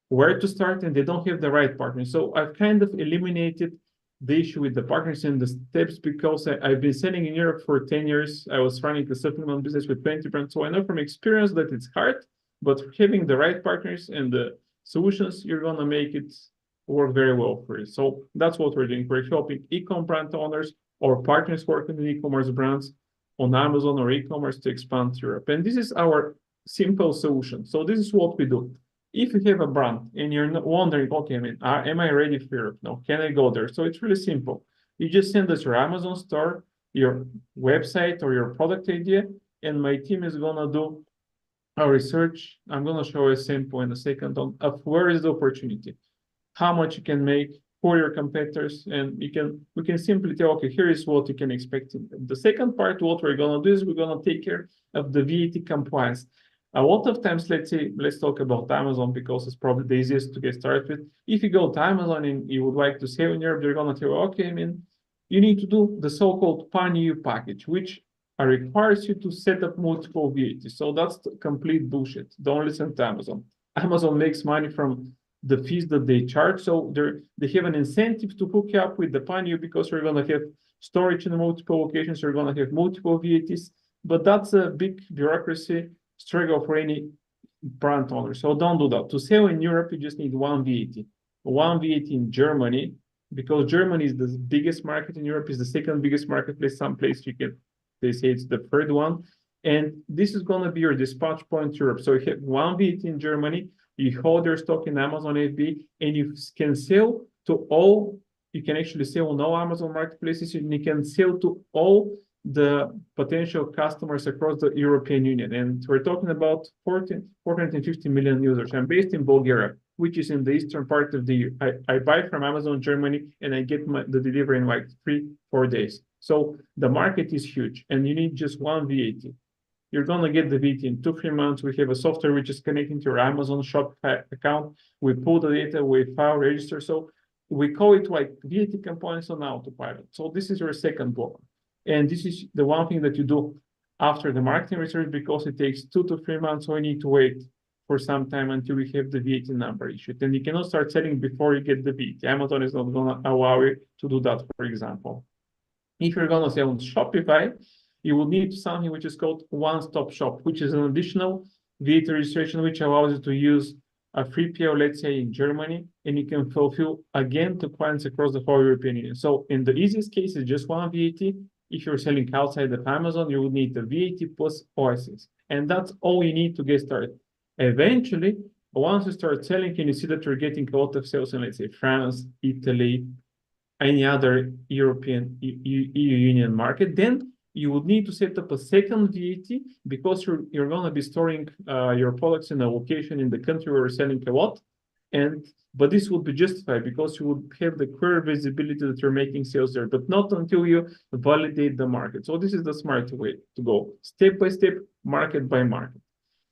where to start, and they don't have the right partner. So I've kind of eliminated the issue with the partners and the steps, because I've been selling in Europe for 10 years. I was running the supplement business with 20 brands. So I know from experience that it's hard, but having the right partners and the solutions, you're going to make it work very well for you. So that's what we're doing. We're helping e-com brand owners or partners working with e-commerce brands on Amazon or e-commerce to expand to Europe. And this is our simple solution. So this is what we do. If you have a brand and you're not wondering, okay, I mean, am I ready for Europe? No, can I go there? So it's really simple. You just send us your Amazon store your website or your product idea, and my team is gonna do a research. I'm gonna show a sample in a second of where is the opportunity, how much you can make for your competitors, and we can simply tell, okay, here is what you can expect. The second part, what we're gonna do is we're gonna take care of the VAT compliance. A lot of times, let's talk about Amazon because it's probably the easiest to get started with. If you go to Amazon and you would like to sell in Europe, they're gonna tell you, okay, I mean, you need to do the so-called pan-EU package, which requires you to set up multiple VAT. So that's complete bullshit. Don't listen to Amazon. Amazon makes money from the fees that they charge. So they have an incentive to hook you up with the pan-EU because you're going to have storage in multiple locations. You're going to have multiple VATs. But that's a big bureaucracy struggle for any brand owner. So don't do that. To sell in Europe, you just need one VAT. One VAT in Germany, because Germany is the biggest market in Europe, is the second biggest marketplace. Some place they say it's the third one. And this is going to be your dispatch point Europe. So you have one VAT in Germany, you hold your stock in Amazon FBA, and you can sell to all, you can actually sell on all Amazon marketplaces, and you can sell to all the potential customers across the European Union. And we're talking about 450 million users. I'm based in Bulgaria, which is in the eastern part of the EU. I buy from Amazon Germany, and I get the delivery in like 3-4 days. So the market is huge, and you need just one VAT. You're going to get the VAT in 2-3 months. We have a software which is connecting to your Amazon shop account. We pull the data, we file register. So we call it like VAT compliance on autopilot. So this is your second block. And this is the one thing that you do after the marketing research, because it takes 2 to 3 months. So you need to wait for some time until we have the VAT number issued. And you cannot start selling before you get the VAT. Amazon is not going to allow you to do that, for example. If you're going to sell on Shopify, you will need something which is called one-stop shop, which is an additional VAT registration, which allows you to use a 3PL, let's say in Germany, and you can fulfill again to clients across the whole European Union. So in the easiest case, it's just one VAT. If you're selling outside of Amazon, you will need the VAT plus OSS. And that's all you need to get started. Eventually, once you start selling and you see that you're getting a lot of sales in, let's say, France, Italy, any other European EU Union market, then you would need to set up a second VAT, because you're going to be storing your products in a location in the country where you're selling a lot. But this would be justified because you would have the clear visibility that you're making sales there, but not until you validate the market. So this is the smart way to go, step by step, market by market.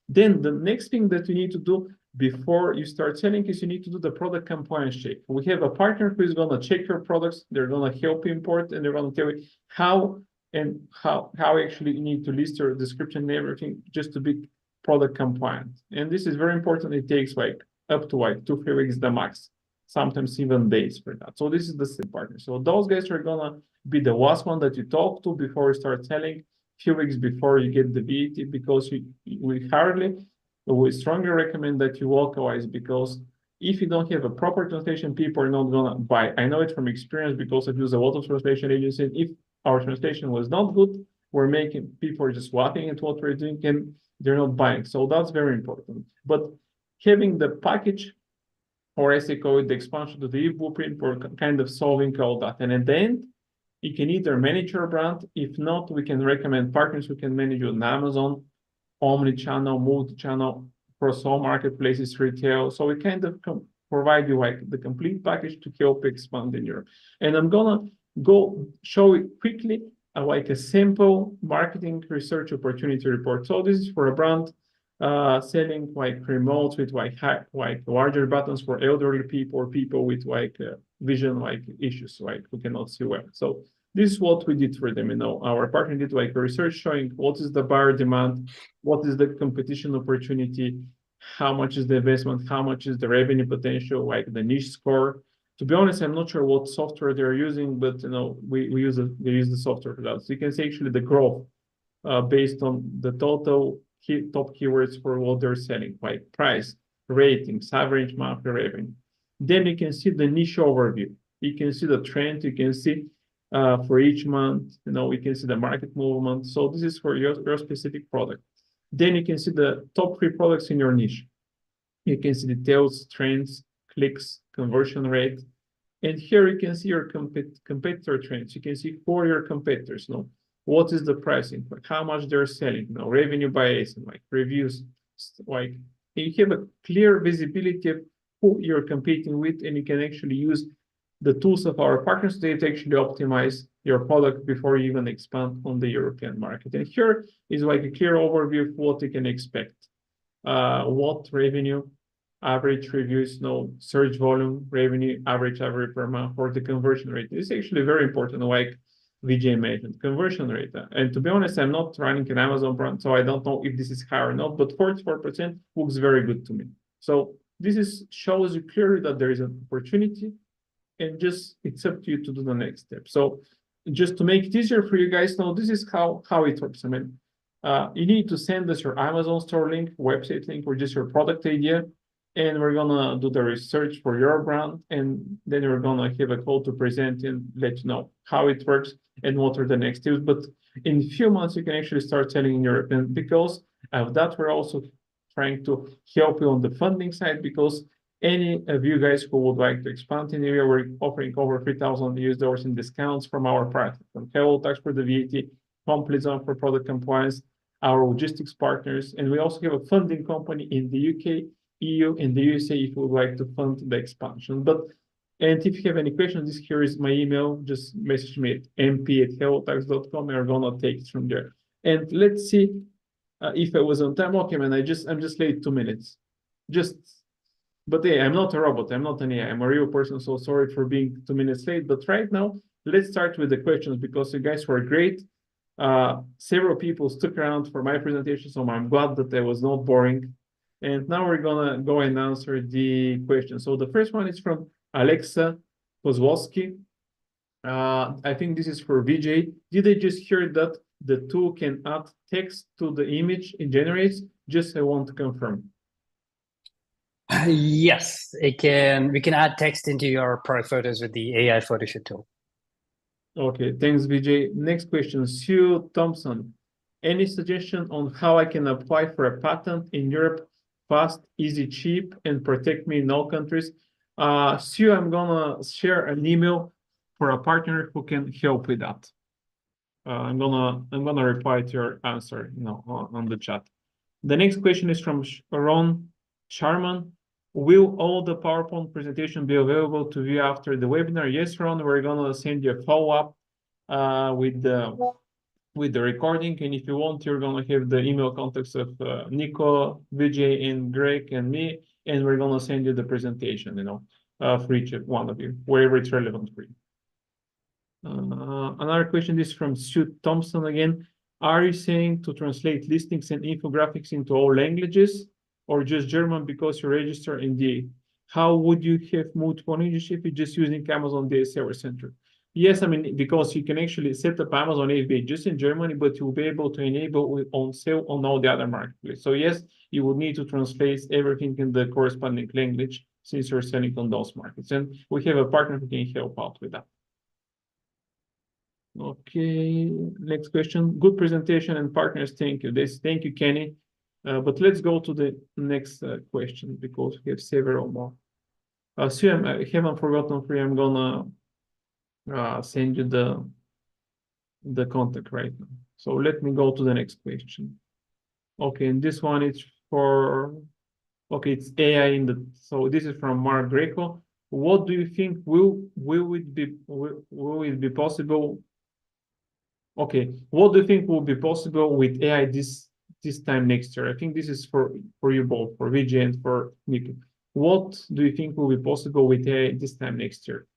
Then the next thing that you need to do before you start selling is you need to do the product compliance check. We have a partner who is going to check your products. They're going to help you import, and they're going to tell you how actually you need to list your description and everything just to be product compliant. And this is very important. It takes like up to like 2-3 weeks the max, sometimes even days for that. So this is the same partner. So those guys are gonna be the last one that you talk to before you start selling, few weeks before you get the VAT, because we strongly recommend that you localize, because if you don't have a proper translation, people are not gonna buy. I know it from experience because I've used a lot of translation agencies. If our translation was not good, we're making people are just laughing at what we're doing and they're not buying. So that's very important. But having the package, or as they call it, the expansion to the e-blueprint, for kind of solving all that. And at the end, you can either manage your brand. If not, we can recommend partners who can manage on Amazon, omni-channel, multi-channel, across all marketplaces, retail. So we kind of provide you like the complete package to help expand in Europe. And I'm gonna go show it quickly, like a simple marketing research opportunity report. So this is for a brand selling like remotes with like larger buttons for elderly people or people with like vision issues, like who cannot see well. So this is what we did for them. Our partner did like a research showing what is the buyer demand, what is the competition opportunity, how much is the investment, how much is the revenue potential, like the niche score. To be honest, I'm not sure what software they're using, but they use the software for that. So you can see actually the growth based on the total top keywords for what they're selling, like price, ratings, average monthly revenue. Then you can see the niche overview. You can see the trend. You can see for each month, we can see the market movement. So this is for your specific product. Then you can see the top 3 products in your niche. You can see details, trends, clicks, conversion rate, And here you can see your competitor trends. You can see for your competitors, what is the pricing, like how much they're selling, revenue by ASIN, like reviews, like you have a clear visibility of who you're competing with, and you can actually use the tools of our partners to actually optimize your product before you even expand on the European market. And here is like a clear overview of what you can expect. What revenue, average reviews, search volume, revenue, average per month, for the conversion rate. This is actually very important, like Vijay mentioned, conversion rate. And to be honest, I'm not running an Amazon brand, so I don't know if this is high or not, but 44% looks very good to me. So this shows you clearly that there is an opportunity, and just it's up to you to do the next step. So just to make it easier for you guys, this is how it works. I mean, you need to send us your Amazon store link, website link, or just your product idea, and we're gonna do the research for your brand, and then we're gonna have a call to present and let you know how it works and what are the next steps. But in a few months, you can actually start selling in Europe, and because of that, we're also trying to help you on the funding side, because any of you guys who would like to expand in the area, we're offering over $3,000 in discounts from our partners, from hellotax for the VAT, complete zone for product compliance, our logistics partners, and we also have a funding company in the UK, EU, and the USA if you would like to fund the expansion. And if you have any questions, here is my email. Just message me at mp@hellotax.com, and we're gonna take it from there. And let's see if I was on time. Okay, man, I'm just late 2 minutes. But hey, I'm not a robot. I'm not an AI. I'm a real person. So sorry for being 2 minutes late. But right now, let's start with the questions, because you guys were great. Several people stuck around for my presentation, so I'm glad that I was not boring. And now we're gonna go and answer the question. So the first one is from Alexa Kozłowski. I think this is for Vijay. Did I just hear that the tool can add text to the image it generates? Just I want to confirm. Yes, it can. We can add text into your product photos with the AI Photoshop tool. Okay, thanks, Vijay. Next question, Sue Thompson. Any suggestion on how I can apply for a patent in Europe fast, easy, cheap, and protect me in all countries? Sue, I'm gonna share an email for a partner who can help with that. I'm gonna reply to your answer, on the chat. The next question is from Ron Sharman. Will all the PowerPoint presentation be available to view after the webinar? Yes, Ron, we're gonna send you a follow-up with the recording, and if you want, you're gonna have the email contacts of Nikko, Vijay, and Greg, and me, and we're gonna send you the presentation, for each one of you, wherever it's relevant for you. Another question is from Sue Thompson again. Are you saying to translate listings and infographics into all languages, or just German because you register in DA? How would you have multiple languages if you're just using Amazon Data Service Center? Yes, I mean, because you can actually set up Amazon FBA just in Germany, but you'll be able to enable on sale on all the other marketplaces. So yes, you will need to translate everything in the corresponding language since you're selling on those markets. And we have a partner who can help out with that. Okay, next question. Good presentation and partners, thank you. Thank you, Kenny. But let's go to the next question, because we have several more. So I haven't forgotten for you. I'm gonna send you the contact right now. So let me go to the next question. Okay, and this one is it's AI so this is from Mark Greco. What do you think will it be possible? Okay, what do you think will be possible with AI this time next year? I think this is for you both, for Vijay and for Nikko. What do you think will be possible with AI this time next year?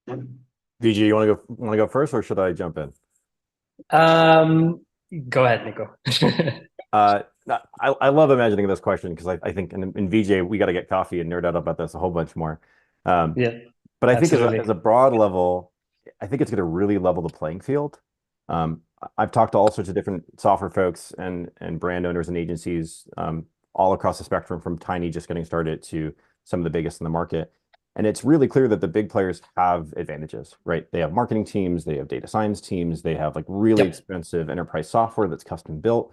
Vijay, you want to go first, or should I jump in? Go ahead, Nikko. I love imagining this question, because I think in Vijay we got to get coffee and nerd out about this a whole bunch more. Yeah, but I think as a broad level, I think it's going to really level the playing field. I've talked to all sorts of different software folks and brand owners and agencies all across the spectrum, from tiny just getting started to some of the biggest in the market. And it's really clear that the big players have advantages, right? They have marketing teams, they have data science teams, they have like really expensive enterprise software that's custom built.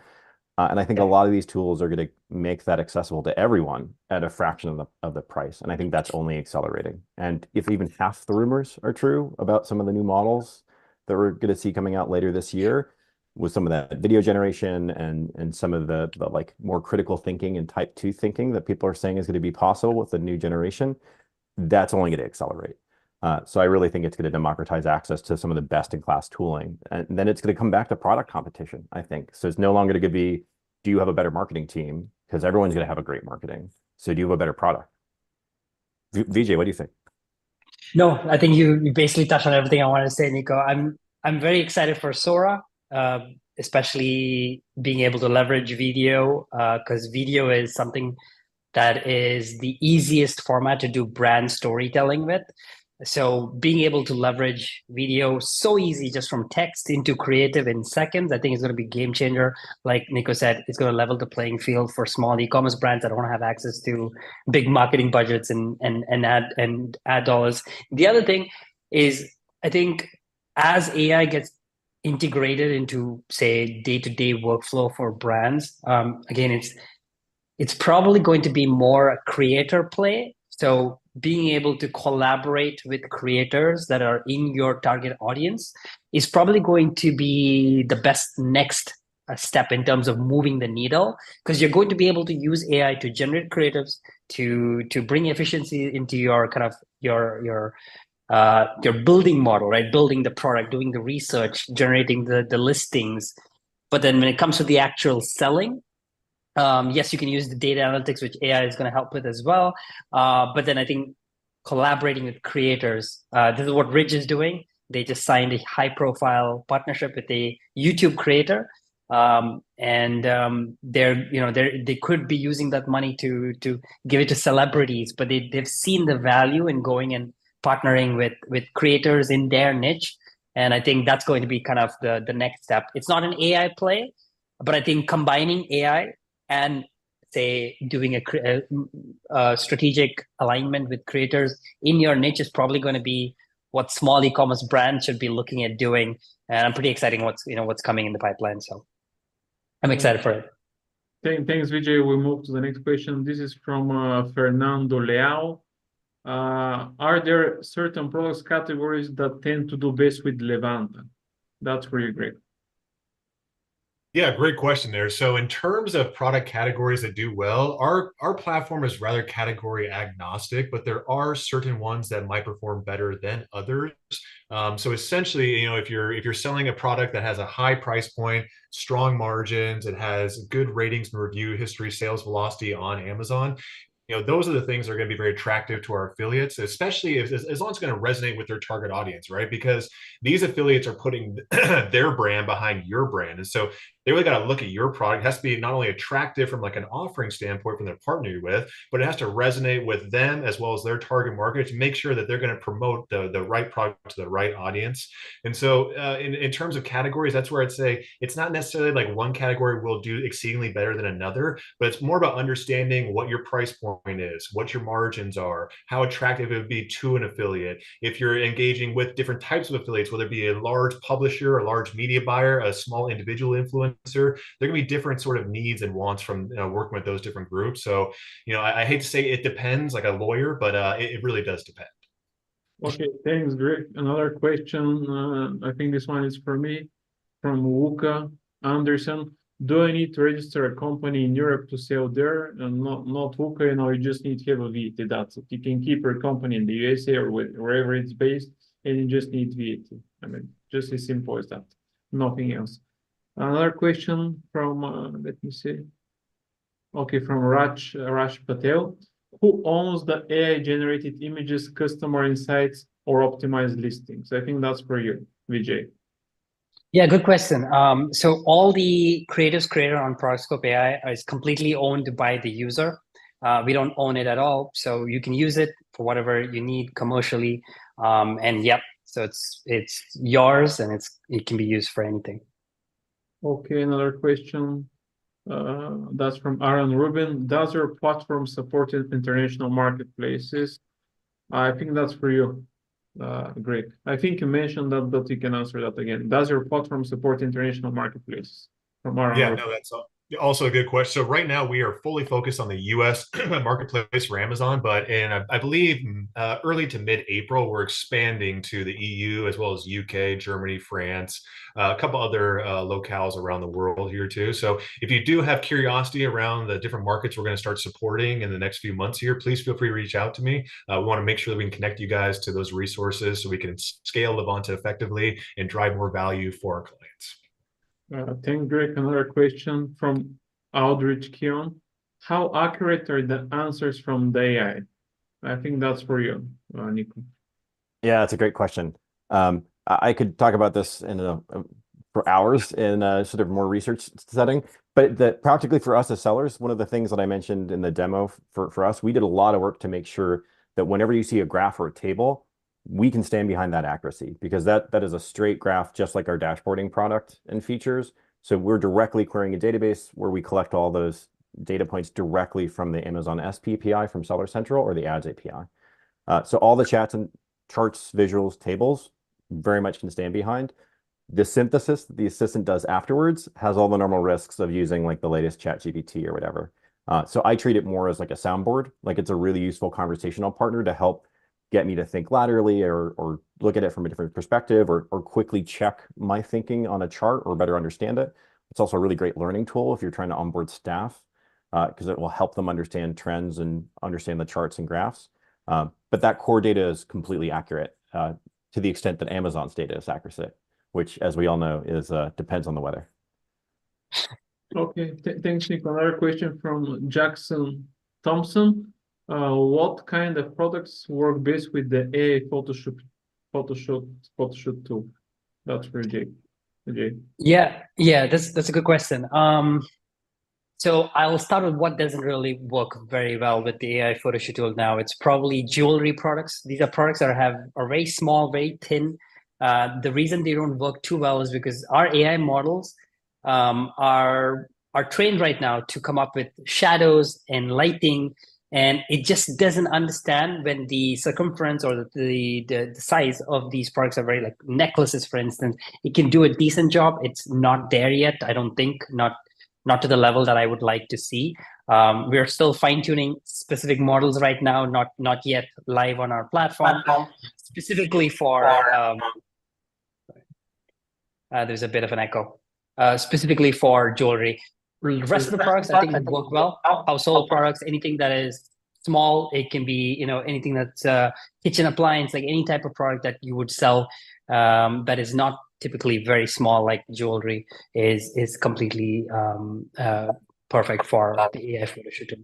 And I think a lot of these tools are going to make that accessible to everyone at a fraction of the price. And I think that's only accelerating. And if even half the rumors are true about some of the new models that we're going to see coming out later this year, with some of that video generation and some of the like more critical thinking and type 2 thinking that people are saying is going to be possible with the new generation, that's only going to accelerate. So I really think it's going to democratize access to some of the best in class tooling. And then it's going to come back to product competition, I think. So it's no longer going to be, do you have a better marketing team? Because everyone's going to have a great marketing. So do you have a better product? Vijay, what do you think? No, I think you basically touched on everything I wanted to say, Nikko. I'm very excited for Sora, especially being able to leverage video, because video is something that is the easiest format to do brand storytelling with. So being able to leverage video so easy just from text into creative in seconds, I think is going to be a game changer. Like Nikko said, it's going to level the playing field for small e-commerce brands that don't have access to big marketing budgets and ad dollars. The other thing is, I think as AI gets integrated into, say, day-to-day workflow for brands, again, it's probably going to be more a creator play. So being able to collaborate with creators that are in your target audience is probably going to be the best next step in terms of moving the needle, because you're going to be able to use AI to generate creatives, to bring efficiency into your kind of your building model, right? Building the product, doing the research, generating the listings. But then when it comes to the actual selling, yes, you can use the data analytics, which AI is going to help with as well. But then I think collaborating with creators, this is what Ridge is doing. They just signed a high-profile partnership with a YouTube creator, they could be using that money to give it to celebrities, but they've seen the value in going and partnering with creators in their niche, and I think that's going to be kind of the next step. It's not an AI play, but I think combining AI and say doing a strategic alignment with creators in your niche is probably going to be what small e-commerce brands should be looking at doing. And I'm pretty excited what's coming in the pipeline. So I'm excited for it. Thanks, Vijay. We move to the next question. This is from Fernando Leal. Are there certain products categories that tend to do best with Levanta? That's really great. Yeah, great question there. So in terms of product categories that do well, our platform is rather category agnostic, but there are certain ones that might perform better than others. So essentially, if you're selling a product that has a high price point, strong margins, it has good ratings and review history, sales velocity on Amazon, those are the things that are going to be very attractive to our affiliates, especially as long as it's going to resonate with their target audience, right? Because these affiliates are putting their brand behind your brand. And so they really got to look at your product. It has to be not only attractive from like an offering standpoint from their partner you're with, but it has to resonate with them as well as their target market to make sure that they're going to promote the right product to the right audience. And so in terms of categories, that's where I'd say it's not necessarily like one category will do exceedingly better than another, but it's more about understanding what your price point is, what your margins are, how attractive it would be to an affiliate. If you're engaging with different types of affiliates, whether it be a large publisher, a large media buyer, a small individual influencer, there are going to be different sort of needs and wants from working with those different groups. So, I hate to say it depends like a lawyer, but it really does depend. Okay, thanks, Greg. Another question, I think this one is for me, from Luca Anderson. Do I need to register a company in Europe to sell there? And not Luca, you just need to have a VAT. That's it. You can keep your company in the USA or wherever it's based, and you just need VAT. I mean, just as simple as that. Nothing else. Another question from, let me see. Okay, from Raj Patel. Who owns the AI-generated images, customer insights, or optimized listings? I think that's for you, Vijay. Yeah, good question. So all the creatives created on ProductScope AI is completely owned by the user. We don't own it at all, so you can use it for whatever you need commercially. And yep, so it's yours, and it can be used for anything. Okay, another question. That's from Aaron Rubin. Does your platform support international marketplaces? I think that's for you, Greg. I think you mentioned that you can answer that again. Does your platform support international marketplaces? From Aaron Rubin. No, Also a good question. So right now we are fully focused on the U.S. marketplace for Amazon, but I believe early to mid-April we're expanding to the EU as well as UK, Germany, France, a couple other locales around the world here too. So if you do have curiosity around the different markets we're going to start supporting in the next few months here, please feel free to reach out to me. We want to make sure that we can connect you guys to those resources so we can scale Levanta effectively and drive more value for our clients. Thanks, Greg. Another question from Aldrich Keon. How accurate are the answers from the AI? I think that's for you, Nikko. Yeah, it's a great question. I could talk about this for hours in a sort of more research setting, but practically for us as sellers, one of the things that I mentioned in the demo for us, we did a lot of work to make sure that whenever you see a graph or a table, we can stand behind that accuracy, because that is a straight graph, just like our dashboarding product and features. So we're directly querying a database where we collect all those data points directly from the Amazon SP API from Seller Central or the Ads API. So all the chats and charts, visuals, tables very much can stand behind. The synthesis the assistant does afterwards has all the normal risks of using like the latest ChatGPT or whatever. So I treat it more as like a soundboard, like it's a really useful conversational partner to help get me to think laterally or look at it from a different perspective or quickly check my thinking on a chart or better understand it. It's also a really great learning tool if you're trying to onboard staff, because it will help them understand trends and understand the charts and graphs. But that core data is completely accurate to the extent that Amazon's data is accurate, which, as we all know, is depends on the weather. Okay, thanks, Nick. Another question from Jackson Thompson. What kind of products work best with the AI Photoshop tool? That's for Vijay. Yeah, that's a good question. So I'll start with what doesn't really work very well with the AI photo shoot tool now. It's probably jewelry products. These are products that are very small, very thin. The reason they don't work too well is because our AI models are trained right now to come up with shadows and lighting, and it just doesn't understand when the circumference or the size of these products are very, like necklaces, for instance. It can do a decent job. It's not there yet, I don't think, not to the level that I would like to see. We're still fine-tuning specific models right now, not yet live on our platform, specifically for there's a bit of an echo. Specifically for jewelry. The rest of the products I think work well. Household products, anything that is small, it can be, anything that's kitchen appliance, like any type of product that you would sell that is not typically very small, like jewelry, is completely perfect for the AI photo shoot.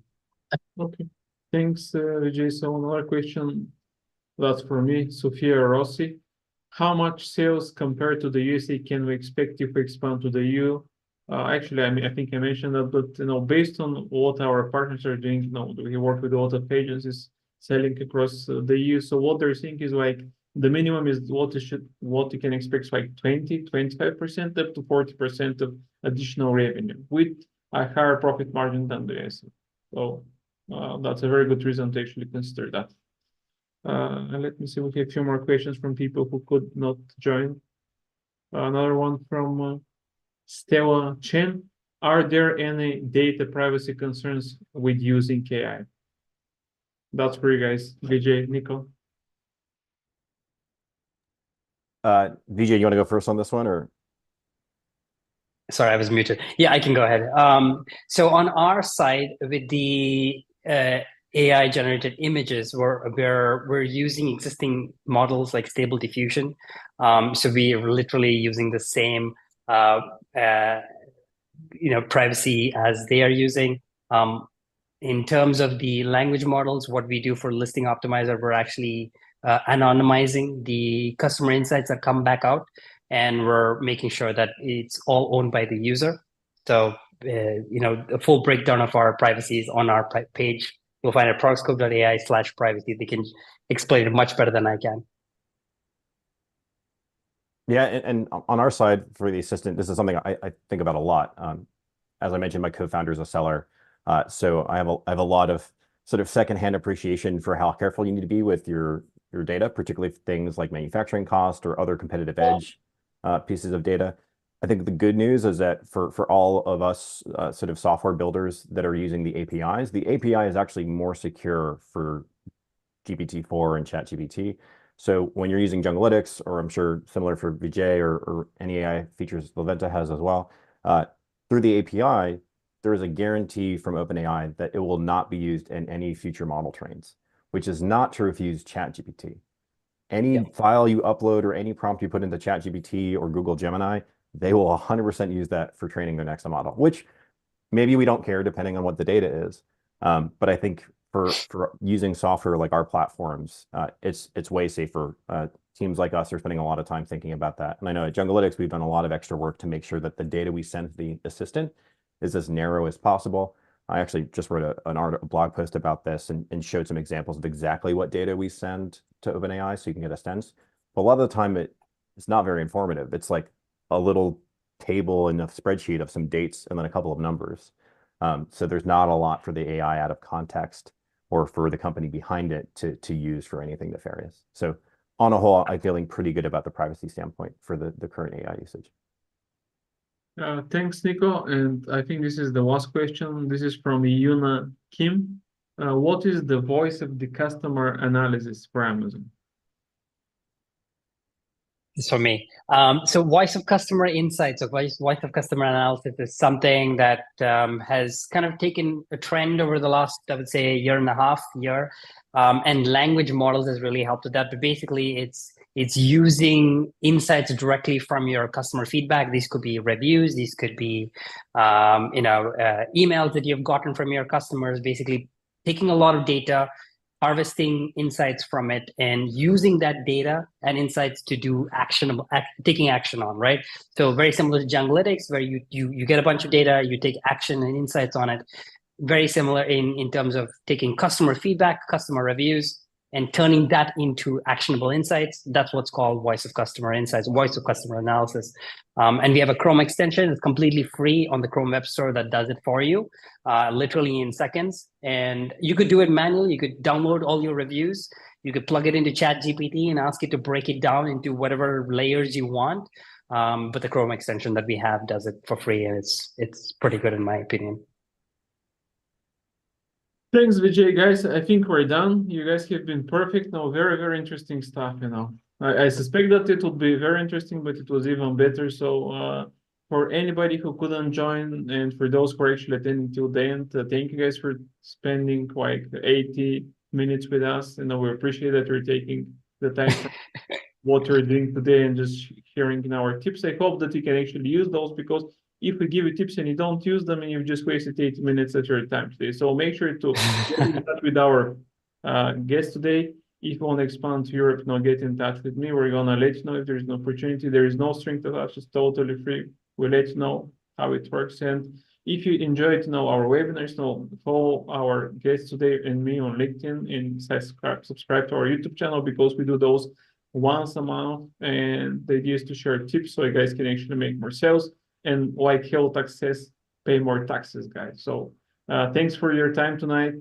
Okay, thanks, Vijay. So another question that's for me, Sophia Rossi. How much sales compared to the USA can we expect if we expand to the EU? Actually, I think I mentioned that, but based on what our partners are doing, we work with a lot of agencies selling across the EU. So what they're saying is like the minimum is what you can expect, like 20-25% up to 40% of additional revenue with a higher profit margin than the US. So that's a very good reason to actually consider that. And let me see, we have a few more questions from people who could not join. Another one from Stella Chen. Are there any data privacy concerns with using AI? That's for you guys, Vijay, Nikko. Vijay, you want to go first on this one, or? Sorry, I was muted. Yeah, I can go ahead. So on our side, with the AI generated images, we're using existing models like Stable Diffusion. So we are literally using the same privacy as they are using. In terms of the language models, what we do for Listing Optimizer, we're actually anonymizing the customer insights that come back out, and we're making sure that it's all owned by the user. So the full breakdown of our privacy is on our page. You'll find it at ProductScope.ai/privacy. They can explain it much better than I can. Yeah, and on our side for the assistant, this is something I think about a lot. As I mentioned, my co-founder is a seller, so I have a lot of sort of secondhand appreciation for how careful you need to be with your data, particularly things like manufacturing cost or other competitive edge pieces of data. I think the good news is that for all of us sort of software builders that are using the API is actually more secure for GPT-4 and ChatGPT. So when you're using Junglytics, or I'm sure similar for Vijay or any AI features Levanta has as well, through the API, there is a guarantee from OpenAI that it will not be used in any future model trains, which is not true if you use ChatGPT. Any file you upload or any prompt you put into ChatGPT or Google Gemini, they will 100% use that for training their next model, which maybe we don't care depending on what the data is. But I think for using software like our platforms, it's way safer. Teams like us are spending a lot of time thinking about that. And I know at Junglytics, we've done a lot of extra work to make sure that the data we send to the assistant is as narrow as possible. I actually just wrote a blog post about this and showed some examples of exactly what data we send to OpenAI so you can get a sense. But a lot of the time it's not very informative. It's like a little table in a spreadsheet of some dates and then a couple of numbers. So there's not a lot for the AI out of context or for the company behind it to use for anything nefarious. So on a whole, I'm feeling pretty good about the privacy standpoint for the current AI usage. Thanks, Nikko. And I think this is the last question. This is from Yuna Kim. What is the voice of the customer analysis for Amazon? It's for me. So voice of customer insights or voice of customer analysis is something that has kind of taken a trend over the last, I would say, year and a half. And language models has really helped with that. But basically, it's using insights directly from your customer feedback. These could be reviews. These could be, emails that you've gotten from your customers. Basically, taking a lot of data, harvesting insights from it, and using that data and insights to do taking action on, right? So very similar to Junglytics, where you get a bunch of data, you take action and insights on it. Very similar in terms of taking customer feedback, customer reviews, and turning that into actionable insights. That's what's called voice of customer insights, voice of customer analysis. And we have a Chrome extension. It's completely free on the Chrome Web Store that does it for you, literally in seconds. And you could do it manually. You could download all your reviews. You could plug it into ChatGPT and ask it to break it down into whatever layers you want. But the Chrome extension that we have does it for free, and it's pretty good in my opinion. Thanks, Vijay, guys. I think we're done. You guys have been perfect. No, very, very interesting stuff, I suspect that it would be very interesting, but it was even better. So for anybody who couldn't join and for those who are actually attending till the end, thank you guys for spending like 80 minutes with us. We appreciate that you're taking the time for what you're doing today and just hearing our tips. I hope that you can actually use those, because if we give you tips and you don't use them, and you've just wasted 80 minutes of your time today. So make sure to get in touch with our guest today. If you want to expand to Europe, get in touch with me. We're going to let you know if there's an opportunity. There is no string attached. It's totally free. We'll let you know how it works. And if you enjoyed our webinars, follow our guests today and me on LinkedIn and subscribe to our YouTube channel, because we do those once a month. And the idea is to share tips so you guys can actually make more sales. And like HelloTax says, pay more taxes, guys. So thanks for your time tonight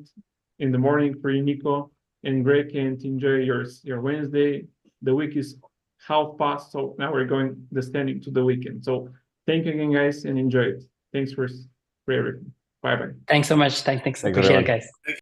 in the morning for you, Nikko and Greg, and enjoy your Wednesday. The week is half past, so now we're descending to the weekend. So thank you again, guys, and enjoy it. Thanks for everything. Bye-bye. Thanks so much. Thanks. Appreciate it, guys.